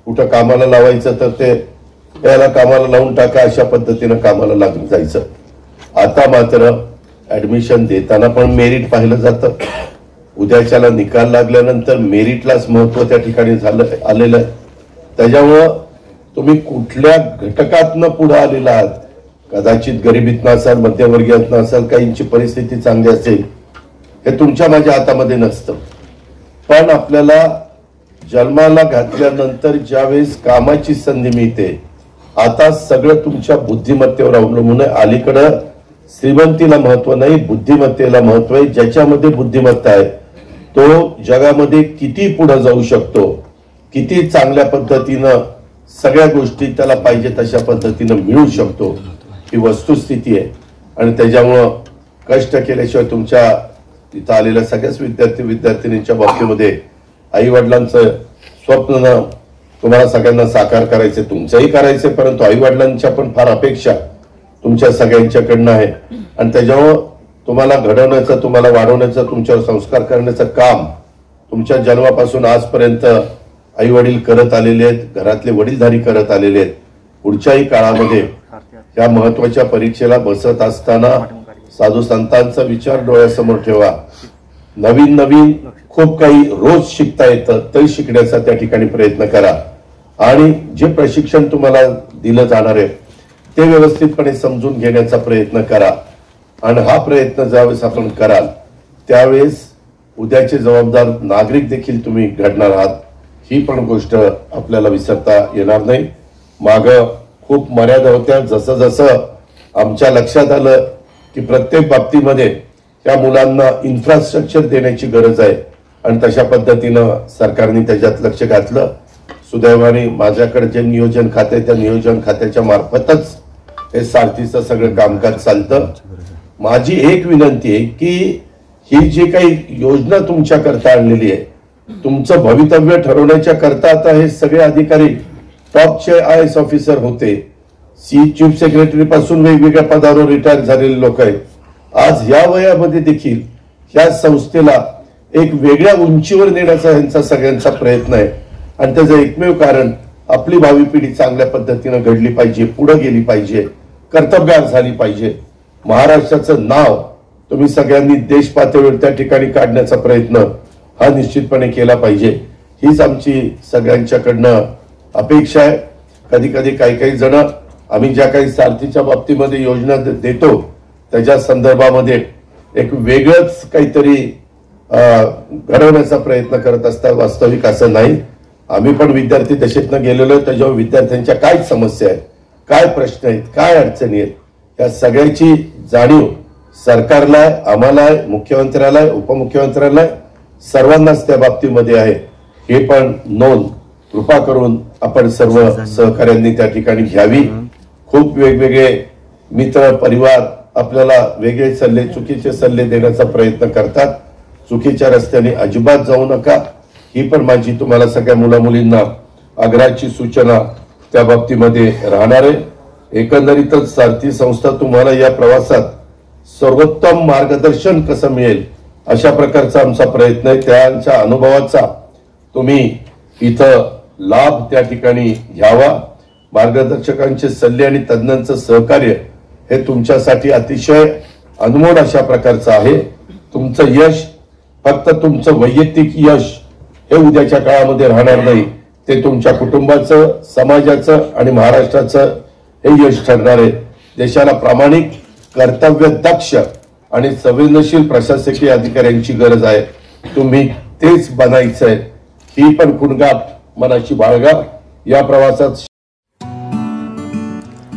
कुठं कामाला लावायचं तर ते याला कामाला लावून टाका अशा पद्धतीनं कामाला लागून जायचं. आता मात्र ऍडमिशन देताना पण मेरिट पाहिलं जातं. उद्याच्याला निकाल लागल्यानंतर मेरिटलाच महत्व त्या ठिकाणी आलेलं आहे. त्याच्यामुळं तुम्ही कुठल्या घटकातनं पुढे आलेला आहात, कदाचित गरिबीतनं असाल, मध्यमवर्गीयातनं असाल, काहींची परिस्थिती चांगली असेल, हे तुमच्या माझ्या हातामध्ये नसतं. पण आपल्याला जन्माला घातल्यानंतर ज्यावेळेस कामाची संधी मिळते, आता सगळं तुमच्या बुद्धिमत्तेवर अवलंबून आहे. अलीकडं श्रीमंतीला महत्व नाही, बुद्धिमत्तेला महत्व आहे. ज्याच्यामध्ये बुद्धिमत्ता आहे तो जगामध्ये किती पुढे जाऊ शकतो, किती चांगल्या पद्धतीनं सगळ्या गोष्टी त्याला पाहिजे तशा पद्धतीनं मिळू शकतो, ही वस्तुस्थिती आहे. आणि त्याच्यामुळं कष्ट केल्याशिवाय तुमच्या इथं आलेल्या सगळ्याच विद्यार्थ्यांच्या बाबतीमध्ये आई वडिलांचं स्वप्न तुम्हाला सगळ्यांना साकार करायचे, तुमचंही करायचे, परंतु आई वडिलांच्या पण फार अपेक्षा तुमच्या सगळ्यांच्याकडनं आहे. आणि त्याच्यामुळं तुम्हाला घडवण्याचं, तुम्हाला वाढवण्याचं, तुमच्यावर संस्कार करण्याचं काम तुमच्या जन्मापासून आजपर्यंत आई वडील करत आलेले आहेत, घरातले वडीलधारी करत आलेले आहेत. पुढच्याही काळामध्ये या महत्वाच्या परीक्षेला बसत असताना साधू संतांचा विचार डोळ्यासमोर ठेवा. नवीन नवीन खूप काही रोज शिकता येतं, ते शिकण्याचा त्या ठिकाणी प्रयत्न करा. आणि जे प्रशिक्षण तुम्हाला दिलं जाणार आहे ते व्यवस्थितपणे समजून घेण्याचा प्रयत्न करा. आणि हा प्रयत्न ज्यावेळेस आपण कराल त्यावेळेस उद्याचे जबाबदार नागरिक देखील तुम्ही घडणार आहात, ही पण गोष्ट आपल्याला विसरता येणार नाही. मागं खूप मर्यादा होत्या. जसं जसं आमच्या लक्षात आलं की प्रत्येक बाबतीमध्ये त्या मुलांना इन्फ्रास्ट्रक्चर देण्याची गरज आहे आणि तशा पद्धतीनं सरकारने त्याच्यात लक्ष घातलं. सुदैवाने माझ्याकडे जे नियोजन खाते आहे त्या नियोजन खात्याच्या मार्फतच हे सारथीचं सगळं कामकाज चालतं. माझी एक विनंती आहे की ही जी काही योजना तुमच्याकरता आणलेली आहे, तुमचं भवितव्य ठरवण्याच्या करता आता हे सगळे अधिकारी टॉपचे IAS ऑफिसर होते, चीफ सेक्रेटरी पासून वेगवेगळ्या पदावर रिटायर झालेले लोक आहेत. आज या वयामध्ये देखील या संस्थेला एक वेगळ्या उंचीवर नेण्याचा यांचा सगळ्यांचा प्रयत्न आहे. आणि त्याचं एकमेव कारण आपली भावी पिढी चांगल्या पद्धतीनं घडली पाहिजे, पुढे गेली पाहिजे, कर्तबगार झाली पाहिजे. महाराष्ट्राचं नाव तुम्ही सगळ्यांनी देश पातळीवर त्या ठिकाणी काढण्याचा प्रयत्न हा निश्चितपणे केला पाहिजे. हीच आमची सगळ्यांच्याकडनं अपेक्षा आहे. कधी कधी काही जण आम्ही ज्या काही सारथीच्या बाबतीमध्ये योजना देतो त्याच्या संदर्भामध्ये एक वेगळंच काहीतरी घडवण्याचा प्रयत्न करत असतात. वास्तविक असं नाही. आम्ही पण विद्यार्थी दशेतनं गेलेलो आहे. त्याच्यावर विद्यार्थ्यांच्या काय समस्या आहेत, काय प्रश्न आहेत, काय अडचणी आहेत, या सगळ्याची जाणीव सरकारला आहे, आम्हाला आहे, मुख्यमंत्र्याला आहे, उपमुख्यमंत्र्याला आहे, सर्वांनाच त्या बाबतीमध्ये आहे. हे पण नोंद कृपा करून आपण सर्व सहकाऱ्यांनी त्या ठिकाणी घ्यावी. खूप वेगवेगळे मित्र परिवार आपल्याला वेगळे सल्ले, चुकीचे सल्ले देण्याचा प्रयत्न करतात. चुकीच्या रस्त्याने अजिबात जाऊ नका, ही पण माझी तुम्हाला सगळ्या मुला मुलींना आग्रहाची सूचना त्या बाबतीमध्ये राहणार आहे. एकंदरीतच सारथी संस्था तुम्हाला या प्रवासात सर्वोत्तम मार्गदर्शन कसं मिळेल अशा प्रकारचा आमचा प्रयत्न आहे. त्यांच्या अनुभवाचा तुम्ही इथं लाभ त्या ठिकाणी घ्यावा. मार्गदर्शकांचे सल्ले आणि तज्ञांचं सहकार्य हे तुमच्यासाठी अतिशय अनमोल अशा प्रकारचं आहे. तुमचं यश फक्त तुमचं वैयक्तिक यश हे उद्याच्या काळामध्ये राहणार नाही, ते तुमच्या कुटुंबाचं, समाजाचं आणि महाराष्ट्राचं हे यश ठरणार आहे. देशाला प्रामाणिक, कर्तव्य दक्ष आणि संवेदनशील प्रशासकीय अधिकाऱ्यांची गरज आहे. तुम्ही तेच बनायचंय, ही पण खुणगाठ मनाची बाळगा. या प्रवासात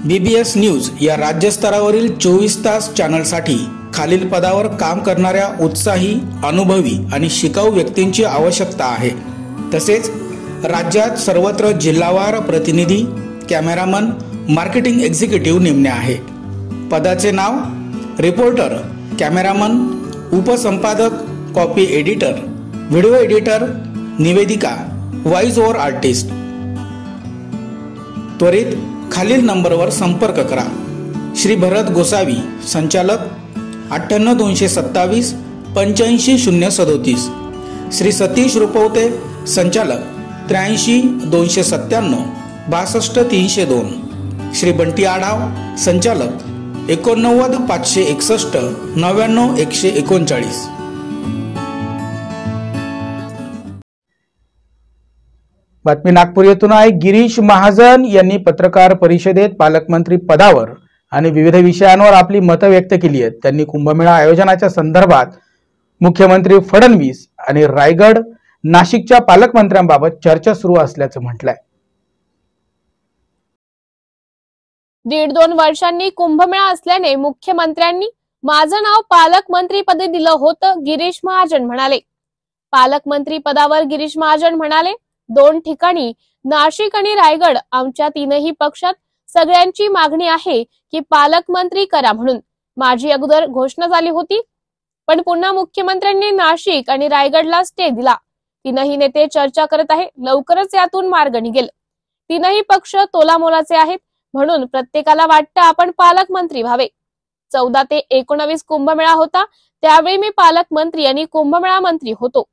BBS न्यूज या राज्यस्तरावरील 24 तास चॅनलसाठी खालील पदावर काम करणाऱ्या उत्साही, अनुभवी आणि शिकाऊ व्यक्तींची आवश्यकता आहे. तसेच राज्यात सर्वत्र जिल्हावार प्रतिनिधी, कॅमेरामन, मार्केटिंग एक्झिक्युटिव्ह नेमणे आहे. पदाचे नाव: रिपोर्टर, कॅमेरामन, उपसंपादक, कॉपी एडिटर, व्हिडिओ एडिटर, निवेदिका, व्हॉइस ओव्हर आर्टिस्ट. त्वरित खालील नंबरवर संपर्क करा. श्री भरत गोसावी, संचालक, 98 227 85 037. श्री सतीश रुपवते, संचालक, 83 297 62 302. श्री बंटी आढाव, संचालक, 89 561 99 139. बातमी नागपूर येथून आहे. गिरीश महाजन यांनी पत्रकार परिषदेत पालकमंत्री पदावर आणि विविध विषयांवर आपली मतं व्यक्त केली आहेत. त्यांनी कुंभमेळा आयोजनाच्या संदर्भात मुख्यमंत्री फडणवीस आणि रायगड नाशिकच्या पालकमंत्र्यांबाबत चर्चा सुरू असल्याचं म्हटलंय. 1.5-2 वर्षांनी कुंभमेळा असल्याने मुख्यमंत्र्यांनी माझं नाव पालकमंत्रीपदी दिलं होतं, गिरीश महाजन म्हणाले. पालकमंत्री पदावर गिरीश महाजन म्हणाले, 2 ठिकाणी नाशिक आणि रायगड आमच्या 3ही पक्षात सगळ्यांची मागणी आहे की पालकमंत्री करा म्हणून. माझी अगोदर घोषणा झाली होती, पण पुन्हा मुख्यमंत्र्यांनी नाशिक आणि रायगडला स्टे दिला. 3ही नेते चर्चा करत आहे. लवकरच यातून मार्ग निघेल. 3ही पक्ष तोलामोलाचे आहेत, म्हणून प्रत्येकाला वाटतं आपण पालकमंत्री व्हावे. 14 ते 19 कुंभमेळा होता, त्यावेळी मी पालकमंत्री आणि कुंभमेळा मंत्री होतो.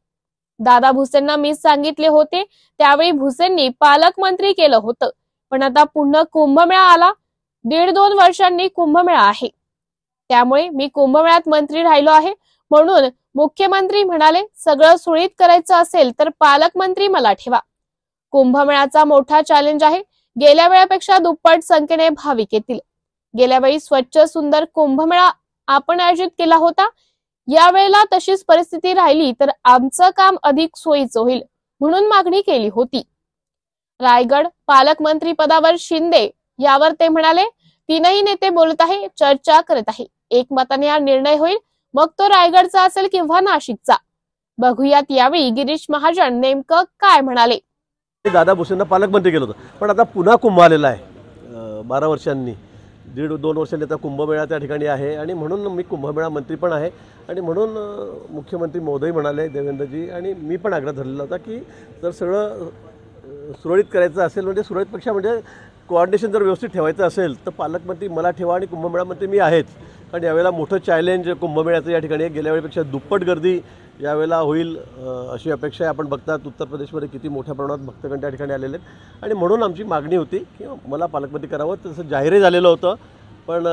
दादा भुसेंना मी सांगितले होते, त्यावेळी भुसेंनी पालकमंत्री केलं होतं. पण आता पुन्हा कुंभमेळा आला. 1.5-2 वर्षांनी कुंभमेळा आहे, त्यामुळे मी कुंभमेळ्यात मंत्री राहिलो आहे. म्हणून मुख्यमंत्री म्हणाले, सगळं सुरळीत करायचं असेल तर पालकमंत्री मला ठेवा. कुंभमेळ्याचा मोठा चॅलेंज आहे. गेल्या वेळेपेक्षा दुप्पट संख्येने भाविक येतील. गेल्या वेळी स्वच्छ सुंदर कुंभमेळा आपण आयोजित केला होता. यावेळेला तशीच परिस्थिती राहिली तर आमचं काम अधिक सोयीचं होईल, म्हणून मागणी केली होती. रायगड पालकमंत्री पदावर शिंदे यावर ते म्हणाले, 3ही नेते बोलत आहे, चर्चा करत आहे. एकमताने हा निर्णय होईल, मग तो रायगडचा असेल किंवा नाशिकचा. बघूयात यावेळी गिरीश महाजन नेमकं काय म्हणाले. दादा भुसेंना पालकमंत्री केलं होतं, पण आता पुन्हा कुंभ आलेला आहे. 12 वर्षांनी 1.5-2 वर्षांनी आता कुंभमेळा त्या ठिकाणी आहे आणि म्हणून मी कुंभमेळा मंत्री पण आहे. आणि म्हणून मुख्यमंत्री महोदय म्हणाले, देवेंद्रजी, आणि मी पण आग्रह धरलेला होता की जर सगळं सुरळीत करायचं असेल, म्हणजे सुरळीतपेक्षा म्हणजे कोऑर्डिनेशन जर व्यवस्थित ठेवायचं असेल तर पालकमंत्री मला ठेवा आणि कुंभमेळा मंत्री मी आहेच. कारण यावेळेला मोठं चॅलेंज कुंभमेळ्याचं या ठिकाणी गेल्या वेळेपेक्षा दुप्पट गर्दी यावेळेला होईल अशी अपेक्षा आहे. आपण बघतात उत्तर प्रदेशमध्ये किती मोठ्या प्रमाणात भक्तगण त्या ठिकाणी आलेले आहेत आणि म्हणून आमची मागणी होती की मला पालकमंत्री करावं. तसं जाहीरही झालेलं होतं, पण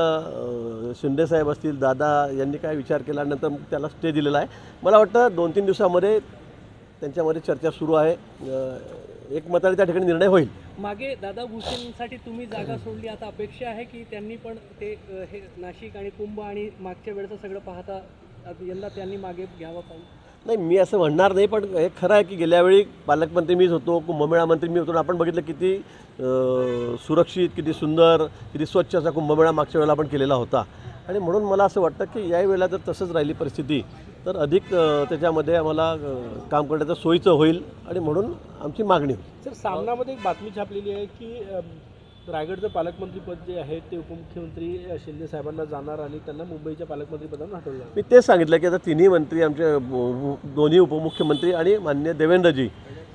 शिंदेसाहेब असतील, दादा यांनी काय विचार केल्यानंतर त्याला स्टे दिलेला आहे. मला वाटतं 2-3 दिवसामध्ये त्यांच्यामध्ये चर्चा सुरू आहे. एकमताने त्या ठिकाणी निर्णय होईल. मागे दादा भुसेंसाठी तुम्ही जागा सोडली, आता अपेक्षा आहे की त्यांनी पण ते हे नाशिक आणि कुंभ आणि मागच्या वेळेचं सगळं पाहता यंदा त्यांनी मागे घ्यावं पाहिजे. नाही, मी असं म्हणणार नाही, पण हे खरं आहे की गेल्या वेळी पालकमंत्री मीच होतो, कुंभमेळा मंत्री मी होतो. आपण बघितलं किती सुरक्षित, किती सुंदर, किती स्वच्छ असा कुंभमेळा मागच्या वेळेला आपण केलेला होता. आणि म्हणून मला असं वाटतं की याही वेळेला जर तसंच राहिली परिस्थिती तर अधिक त्याच्यामध्ये आम्हाला काम करण्याचं सोयीचं होईल आणि म्हणून आमची मागणी होईल. सर, सामनामध्ये एक बातमी छापलेली आहे की रायगडचं पालकमंत्रीपद जे आहे ते उपमुख्यमंत्री शिंदे साहेबांना जाणार आणि त्यांना मुंबईच्या पालकमंत्रीपदावर हटवलं. मी तेच सांगितलं की आता 3ही मंत्री, आमचे 2 उपमुख्यमंत्री आणि माननीय देवेंद्रजी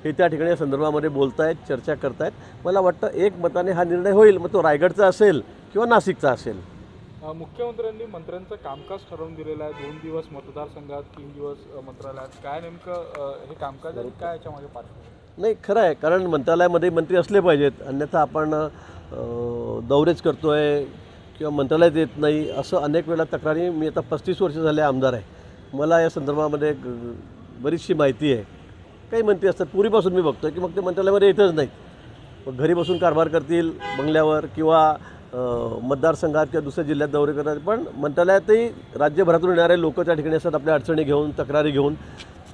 हे त्या ठिकाणी या संदर्भामध्ये बोलत आहेत, चर्चा करत आहेत. मला वाटतं एकमताने हा निर्णय होईल, मग तो रायगडचा असेल किंवा नाशिकचा असेल. मुख्यमंत्र्यांनी मंत्र्यांचं कामकाज ठरवून दिलेलं आहे. 2 दिवस मतदारसंघात, 3 दिवस मंत्रालयात. काय नेमकं हे कामकाज आणि काय याच्यामागे पाठवलं? नाही, खरं आहे, कारण मंत्रालयामध्ये मंत्री असले पाहिजेत, अन्यथा आपण दौरेच करतो आहे किंवा मंत्रालयात येत नाही असं अनेक वेळा तक्रारी. मी आता 35 वर्ष झाले आमदार आहे, मला या संदर्भामध्ये बरीचशी माहिती आहे. काही मंत्री असतात पूर्वीपासून मी बघतो की मग ते मंत्रालयामध्ये येतच नाहीत, मग घरी बसून कारभार करतील बंगल्यावर किंवा मतदारसंघात किंवा दुसऱ्या जिल्ह्यात दौरे करतात. पण मंत्रालयातही राज्यभरातून येणारे लोक त्या ठिकाणी असतात, आपल्या अडचणी घेऊन, तक्रारी घेऊन.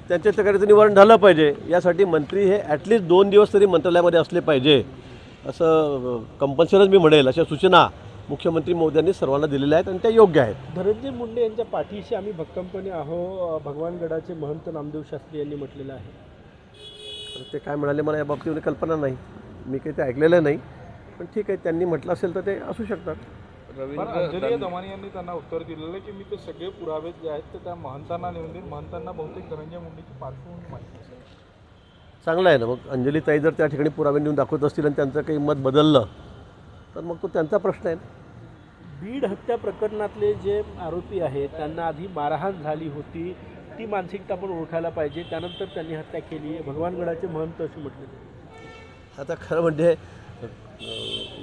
त्यांच्या तक्रारीचं निवारण झालं पाहिजे, यासाठी मंत्री हे ॲटलिस्ट 2 दिवस तरी मंत्रालयामध्ये असले पाहिजे असं कंपल्सरीच मी म्हणेल. अशा सूचना मुख्यमंत्री मोदयांनी सर्वांना दिलेल्या आहेत आणि त्या योग्य आहेत. धनंजय मुंडे यांच्या पाठीशी आम्ही भक्कमपणे आहो, भगवानगडाचे महंत नामदेव शास्त्री यांनी म्हटलेलं आहे. ते काय म्हणाले मला या बाबतीमध्ये कल्पना नाही, मी काही ते ऐकलेलं नाही, पण ठीक आहे, त्यांनी म्हटलं असेल तर ते असू शकतात. अंजली दमानी यांनी त्यांना उत्तर दिलेलं की मी ते सगळे पुरावे जे आहेत ते त्या महंतांना नेऊन देईन. महंतांना बहुतेक धनंजय मुंडेची पाठवून माहिती असेल. चांगलं आहे ना, मग अंजली ताई जर त्या ठिकाणी पुरावे नेऊन दाखवत असतील आणि त्यांचं काही मत बदललं तर मग तो त्यांचा प्रश्न आहे. बीड हत्या प्रकरणातले जे आरोपी आहेत त्यांना आधी मारहाण झाली होती, ती मानसिकता पण ओळखायला पाहिजे, त्यानंतर त्यांनी हत्या केली आहे. भगवानगडाचे महंत असे म्हटले. आता खरं म्हणजे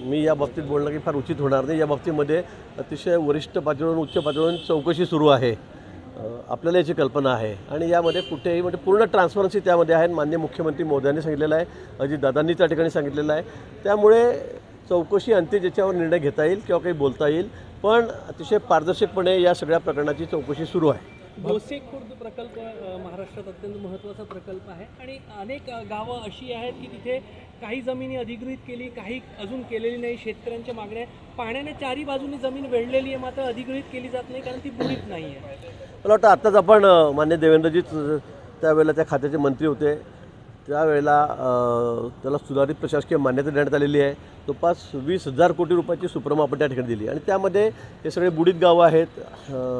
मी या बाबतीत बोलणं की फार उचित होणार नाही. या बाबतीमध्ये अतिशय वरिष्ठ पातळीवरून, उच्च पातळीवरून चौकशी सुरू आहे, आपल्याला याची कल्पना आहे. आणि यामध्ये कुठेही म्हणजे पूर्ण ट्रान्सपरन्सी त्यामध्ये आहे. माननीय मुख्यमंत्री मोदयांनी सांगितलेलं आहे, अजितदादांनी त्या ठिकाणी सांगितलेलं आहे. त्यामुळे चौकशी अंती ज्याच्यावर निर्णय घेता येईल किंवा काही बोलता येईल, पण अतिशय पारदर्शकपणे या सगळ्या प्रकरणाची चौकशी सुरू आहे. भोसे खुर्द प्रकल्प महाराष्ट्रात अत्यंत महत्त्वाचा प्रकल्प आहे आणि अनेक गावं अशी आहेत की तिथे काही जमिनी अधिग्रहित केली, काही अजून केलेली नाही. शेतकऱ्यांच्या मागण्या, पाण्याने चारी बाजूनी जमीन वेढलेली आहे मात्र अधिग्रहित केली जात नाही कारण ती बुडीत नाही आहे. मला वाटतं आत्ताच आपण मान्य देवेंद्रजीच त्यावेळेला त्या खात्याचे मंत्री होते, त्यावेळेला त्याला सुधारित प्रशासकीय मान्यता देण्यात आलेली आहे. जवळपास 20,000 कोटी रुपयाची सुप्रम आपण त्या ठिकाणी दिली आणि त्यामध्ये हे सगळे बुडीत गावं आहेत.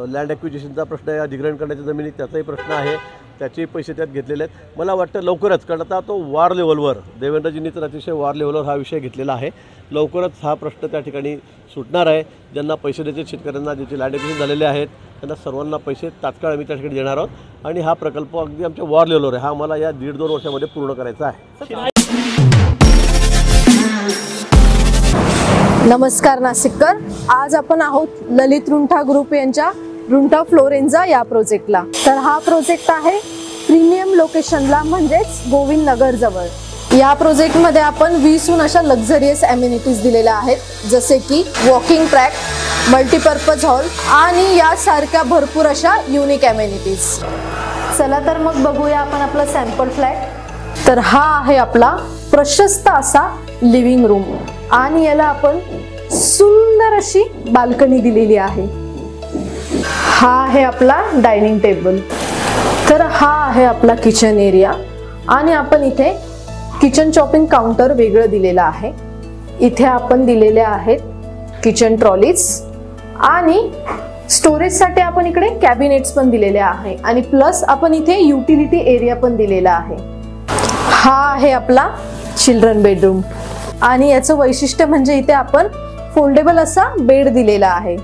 लँड ॲक्विजिशनचा प्रश्न आहे, अधिग्रहण करण्याच्या जमिनी त्याचाही प्रश्न आहे, त्याचेही पैसे त्यात घेतलेले आहेत. मला वाटतं लवकरच, कारण आता तो वॉर लेवलवर देवेंद्रजींनी तर अतिशय वॉर लेवलवर हा विषय घेतलेला आहे, लवकरच हा प्रश्न त्या ठिकाणी सुटणार आहे. ज्यांना पैसे द्यायचे शेतकऱ्यांना, ज्याचे लँड ॲक्विजिशन झालेले आहेत त्यांना सर्वांना पैसे तात्काळ आम्ही त्या ठिकाणी देणार आहोत आणि हा प्रकल्प अगदी आमच्या वॉर लेवलवर आहे. हा आम्हाला या 1.5-2 वर्षामध्ये पूर्ण करायचा आहे. नमस्कार नाशिककर, आज आपण आहोत ललित रुंठा ग्रुप यांच्या रुंठा फ्लोरेन्झा या प्रोजेक्टला. तर हा प्रोजेक्ट आहे प्रीमियम लोकेशनला, म्हणजेच गोविंद नगर जवळ. या प्रोजेक्टमध्ये आपण 20हून अशा लक्झरियस ॲम्युनिटीज दिलेल्या आहेत, जसे की वॉकिंग ट्रॅक, मल्टीपर्पज हॉल आणि यासारख्या भरपूर अशा युनिक ॲम्युनिटीज. चला तर मग बघूया आपण आपला सॅम्पल फ्लॅट. तर हा आहे आपला प्रशस्त असा लिव्हिंग रूम आणि याला आपण सुंदर अशी बाल्कनी दिलेली आहे. हा आहे आपला डायनिंग टेबल. तर हा आहे आपला किचन एरिया आणि आपण इथे किचन चॉपिंग काउंटर वेगळं दिलेलं आहे. इथे आपण दिलेले आहेत किचन ट्रॉलीज आणि स्टोरेजसाठी आपण इकडे कॅबिनेट्स पण दिलेले आहे आणि प्लस आपण इथे युटिलिटी एरिया पण दिलेला आहे. हा आहे आपला चिल्ड्रन बेडरूम आणि याचं वैशिष्ट्य म्हणजे इथे आपण फोल्डेबल असा बेड दिलेला आहे.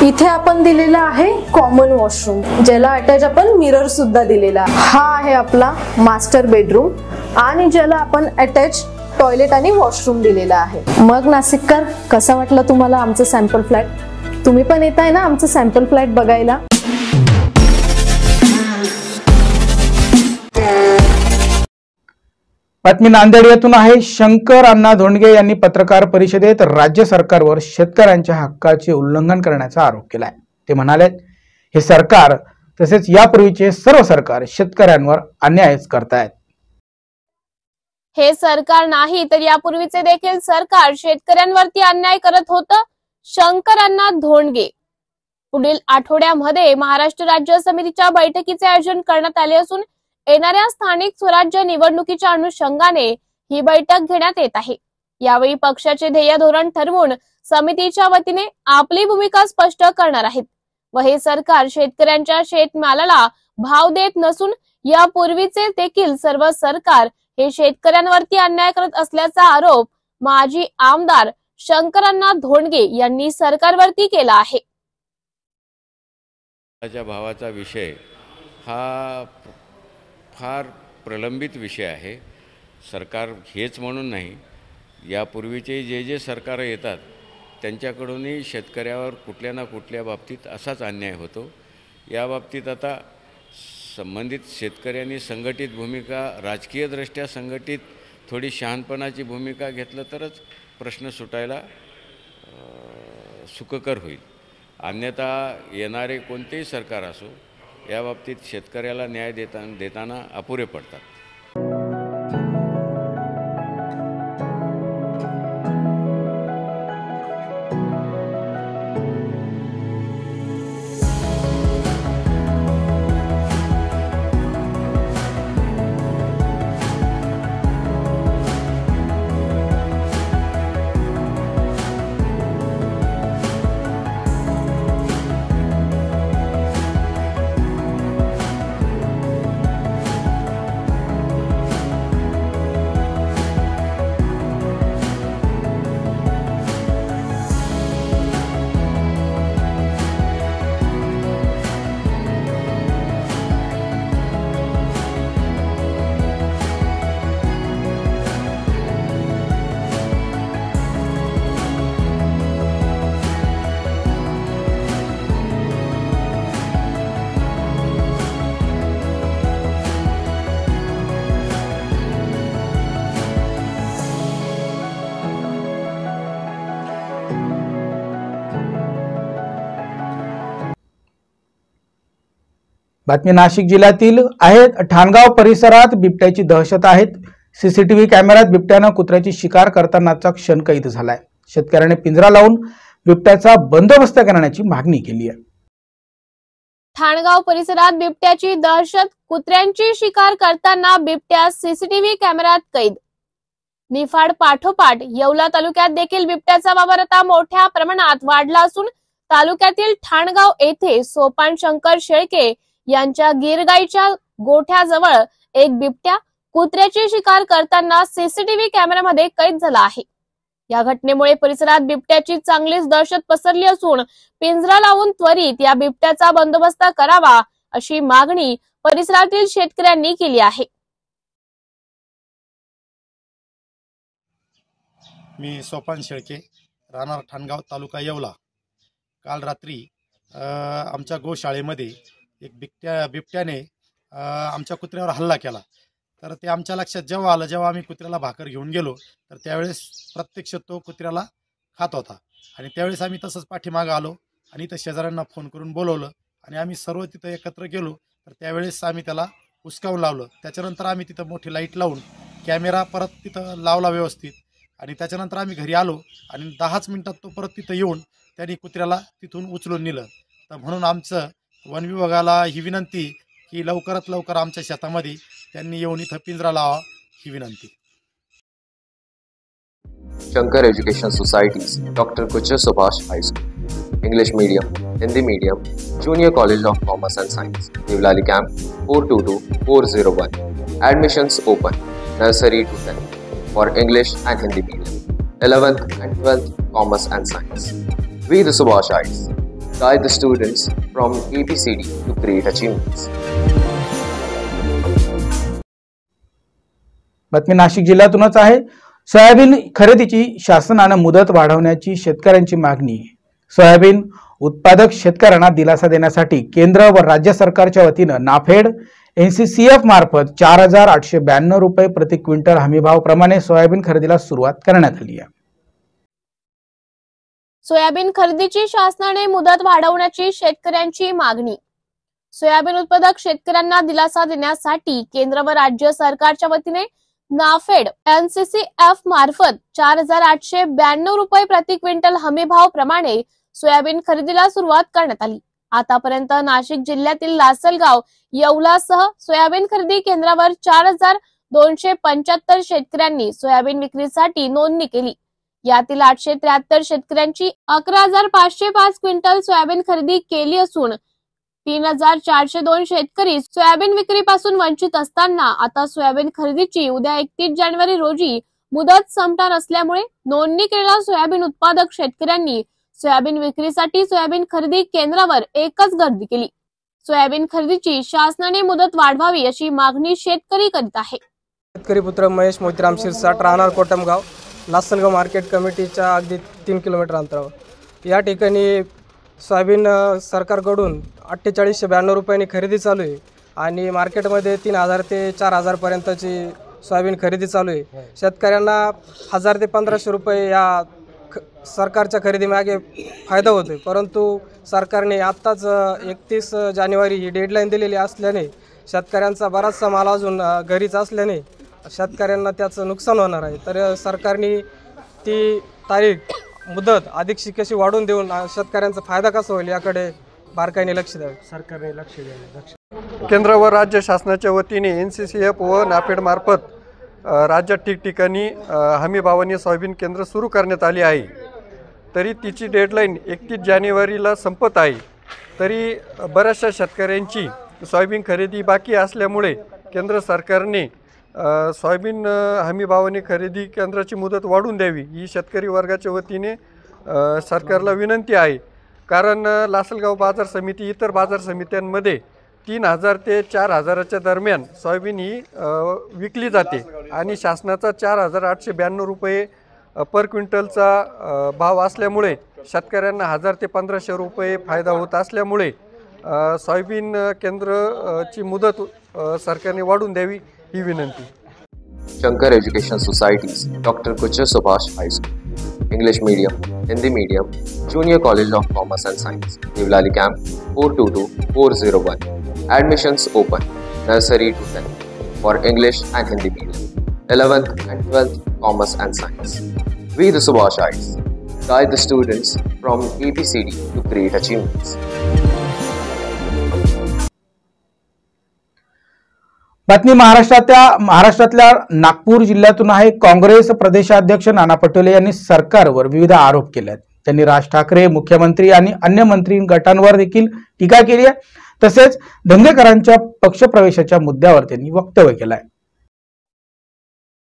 इथे आपण दिलेला आहे कॉमन वॉशरूम, ज्याला अटॅच आपण मिरर सुद्धा दिलेला आहे. हा आहे आपला मास्टर बेडरूम आणि ज्याला आपण अटॅच टॉयलेट आणि वॉशरूम दिलेला आहे. मग नाशिककर, कसा वाटला तुम्हाला आमचं सॅम्पल फ्लॅट? तुम्ही पण येताय ना आमचं सॅम्पल फ्लॅट बघायला? बातमी नांदेड येथून आहे. शंकर अण्णा धोंडगे यांनी पत्रकार परिषदेत राज्य सरकारवर शेतकऱ्यांच्या हक्काचे उल्लंघन करण्याचा आरोप केलाय. ते म्हणाले, हे सरकार तसेच यापूर्वीचे सर्व सरकार शेतकऱ्यांवर अन्यायच करतायत. हे सरकार नाही तर यापूर्वीचे देखील सरकार शेतकऱ्यांवरती अन्याय करत होतं. शंकर अण्णा धोंडगे. पुढील आठवड्यामध्ये महाराष्ट्र राज्य समितीच्या बैठकीचे आयोजन करण्यात आले असून येणाऱ्या स्थानिक स्वराज्य निवडणुकीच्या अनुषंगाने ही बैठक घेण्यात येत आहे. यावेळी पक्षाचे ध्येय धोरण ठरवून समितीच्या वतीने आपली भूमिका स्पष्ट करणार आहेत व हे सरकार शेतकऱ्यांच्या शेतमालाला भाव देत नसून यापूर्वीचे देखील सर्व सरकार हे शेतकऱ्यांवरती अन्याय करत असल्याचा आरोप माजी आमदार शंकर अण्णा धोंडगे यांनी सरकारवरती केला आहे. भावाचा विषय हा फार प्रलंबित विषय आहे. सरकार हेच म्हणून नाही, यापूर्वीचे जे सरकार येतात त्यांच्याकडूनही शेतकऱ्यावर कुठल्या ना कुठल्या बाबतीत असाच अन्याय होतो. या बाबतीत आता संबंधित शेतकऱ्यांनी संघटित भूमिका, राजकीयदृष्ट्या संघटित थोडी शहाणपणाची भूमिका घेतलं तरच प्रश्न सुटायला सुखकर होईल. अन्यथा येणारे कोणतेही सरकार असो या बाबतीत शेतकऱ्याला न्याय देताना अपुरे पडतात. बातमी नाशिक जिल्ह्यातील आहेत. ठाणगाव परिसरात बिबट्याची दहशत आहे. सीसीटीव्ही कॅमेऱ्यात बिबट्यानं कुत्र्याची शिकार करतानाचा क्षण कैद झालाय. शेतकऱ्याने पिंजरा लावून बिबट्याचा बंदोबस्त करण्याची मागणी केली आहे. ठाणगाव परिसरात बिबट्याची दहशत, कुत्र्यांची शिकार करताना बिबट्या सीसीटीव्ही कॅमेऱ्यात कैद. निफाड पाठोपाठ येवला तालुक्यात देखील बिबट्याचा वावर आता मोठ्या प्रमाणात वाढला असून तालुक्यातील ठाणगाव येथे सोपान शंकर शेळके यांच्या गिरगाईच्या गोठ्याजवळ एक बिबट्या कुत्र्याची शिकार करताना सीसीटीव्ही कॅमेऱ्यामध्ये कैद झाला आहे. या घटनेमुळे परिसरात बिबट्याची चांगलीच दहशत पसरली असून पिंजरा लावून त्वरित या बिबट्याचा बंदोबस्त करावा अशी मागणी परिसरातील शेतकऱ्यांनी केली आहे. मी सोपान शेळके, राहणार ठाणगाव, तालुका येवला. काल रात्री आमच्या गोशाळेमध्ये एक बिबट्याने आमच्या कुत्र्यावर हल्ला केला. तर ते आमच्या लक्षात जेव्हा आलं, जेव्हा आम्ही कुत्र्याला भाकर घेऊन गेलो तर त्यावेळेस प्रत्यक्ष तो कुत्र्याला खात होता. आणि त्यावेळेस आम्ही तसंच पाठीमागं आलो आणि इथं शेजाऱ्यांना फोन करून बोलवलं आणि आम्ही सर्व तिथं एकत्र गेलो. तर त्यावेळेस आम्ही त्याला हुसकावून लावलं. त्याच्यानंतर आम्ही तिथं मोठी लाईट लावून कॅमेरा परत तिथं लावला व्यवस्थित. आणि त्याच्यानंतर आम्ही घरी आलो आणि 10च मिनिटात तो परत तिथं येऊन त्यांनी कुत्र्याला तिथून उचलून नेलं. तर म्हणून आमचं वन विभागाला ही विनंती की लवकरात लवकर आमच्या शेतामध्ये त्यांनी येऊन इथं पिंजरा लावा, ही विनंती. Shankar education societies, doctor Kuche Subhash high school, English medium, Hindi medium, junior college of commerce and science, Deolali camp 422-401. Admissions open. Nursery to 10th for English and Hindi medium. 11th and 12th Commerce and Science. We the Subhashites guide the students from ABCD to great achievements. बातमी नाशिक जिल्ह्यातूनच आहे. Soybean खरेदीची शासनानं मुदत वाढवण्याची शेतकऱ्यांची मागणी. Soybean उत्पादक शेतकऱ्यांना दिलासा देण्यासाठी केंद्र व राज्य सरकारच्या वतीनं नाफेड NCCF मार्फत 4,892 रुपये प्रति क्विंटल हमीभाव प्रमाणे सोयाबीन खरेदीला सुरुवात करण्यात आली आहे. सोयाबीन खरेदीची शासनाने मुदत वाढवण्याची शेतकऱ्यांची मागणी. सोयाबीन उत्पादक शेतकऱ्यांना दिलासा देण्यासाठी केंद्र व राज्य सरकारच्या वतीने नाफेड NCCF मार्फत 4,892 रुपये प्रति क्विंटल हमीभाव प्रमाणे सोयाबीन खरेदीला सुरुवात करण्यात आली. आतापर्यंत नाशिक जिल्ह्यातील लासलगाव, येवलासह सोयाबीन खरेदी केंद्रावर 4,275 शेतकऱ्यांनी सोयाबीन विक्रीसाठी नोंदणी केली. यातील 873 शेतकऱ्यांची 11,505 क्विंटल सोयाबीन खरेदी केली असून 3,402 शेतकरी सोयाबीन विक्रीपासून वंचित असताना आता सोयाबीन खरेदीची उद्या 31 जानेवारी रोजी मुदत संपणार असल्यामुळे नोंदणी केलेल्या सोयाबीन उत्पादक शेतकऱ्यांनी सोयाबीन विक्रीसाठी सोयाबीन खरेदी केंद्रावर एकच गर्दी केली. सोयाबीन खरेदीची शासनाने मुदत वाढवावी अशी मागणी शेतकरी करीत आहे. शेतकरी पुत्र महेश मोतीराम शिरसाट, राहणार कोटमगाव, लासलगाव मार्केट कमिटीच्या अगदी 3 किलोमीटर अंतरावर. या ठिकाणी सोयाबीन सरकारकडून 4,892 रुपयांनी खरेदी चालू आहे आणि मार्केटमध्ये 3,000 ते 4,000 पर्यंतची सोयाबीन खरेदी चालू आहे. शेतकऱ्यांना 1,000 ते 1,500 रुपये या सरकारच्या खरेदीमागे फायदा होतोय. परंतु सरकारने आत्ताच 31 जानेवारी ही डेडलाईन दिलेली असल्याने शेतकऱ्यांचा बराचसा माल अजून घरीच असल्याने शेतकऱ्यांना त्याचं नुकसान होणार आहे. तर सरकारने ती तारीख मुदत अधिकशी कशी वाढवून देऊन शेतकऱ्यांचा फायदा कसा होईल याकडे बारकाईने लक्ष द्यावे. सरकारने लक्ष द्यावे. केंद्र व राज्य शासनाच्या वतीने NCCF व नाफेड मार्फत राज्यात ठिकठिकाणी हमीभावाने सोयाबीन केंद्र सुरू करण्यात आली आहे. तरी तिची डेडलाईन 31 जानेवारीला संपत आहे. तरी बऱ्याचशा शेतकऱ्यांची सोयाबीन खरेदी बाकी असल्यामुळे केंद्र सरकारने सोयाबीन हमीभावाने खरेदी केंद्राची मुदत वाढवून द्यावी ही शेतकरी वर्गाच्या वतीने सरकारला विनंती आहे. कारण लासलगाव बाजार समिती इतर बाजार समित्यांमध्ये 3,000 ते 4,000च्या दरम्यान सोयाबीन ही विकली जाते आणि शासनाचा 4,892 रुपये पर क्विंटलचा भाव असल्यामुळे शेतकऱ्यांना 1,000 ते 1,500 रुपये फायदा होत असल्यामुळे सोयाबीन केंद्राची मुदत सरकारने वाढवून द्यावी ही विनंती. Shankar education societies, doctor Kuche Subhash high school, English medium, Hindi medium, junior college of commerce and science, Deolali camp 422-401. Admissions open. Nursery to 10th for English and Hindi medium. 11th and 12th Commerce and Science. We the Subhashites guide the students from ABCD to great achievements. बातमी महाराष्ट्रातल्या नागपूर जिल्ह्यातून आहे. काँग्रेस प्रदेशाध्यक्ष नाना पटोले यांनी सरकारवर विविध आरोप केले आहेत. त्यांनी राज ठाकरे, मुख्यमंत्री आणि अन्य मंत्री गटांवर देखील टीका केली आहे. तसेच दंगेकरांच्या पक्षप्रवेशाच्या मुद्द्यावर त्यांनी वक्तव्य केलं आहे.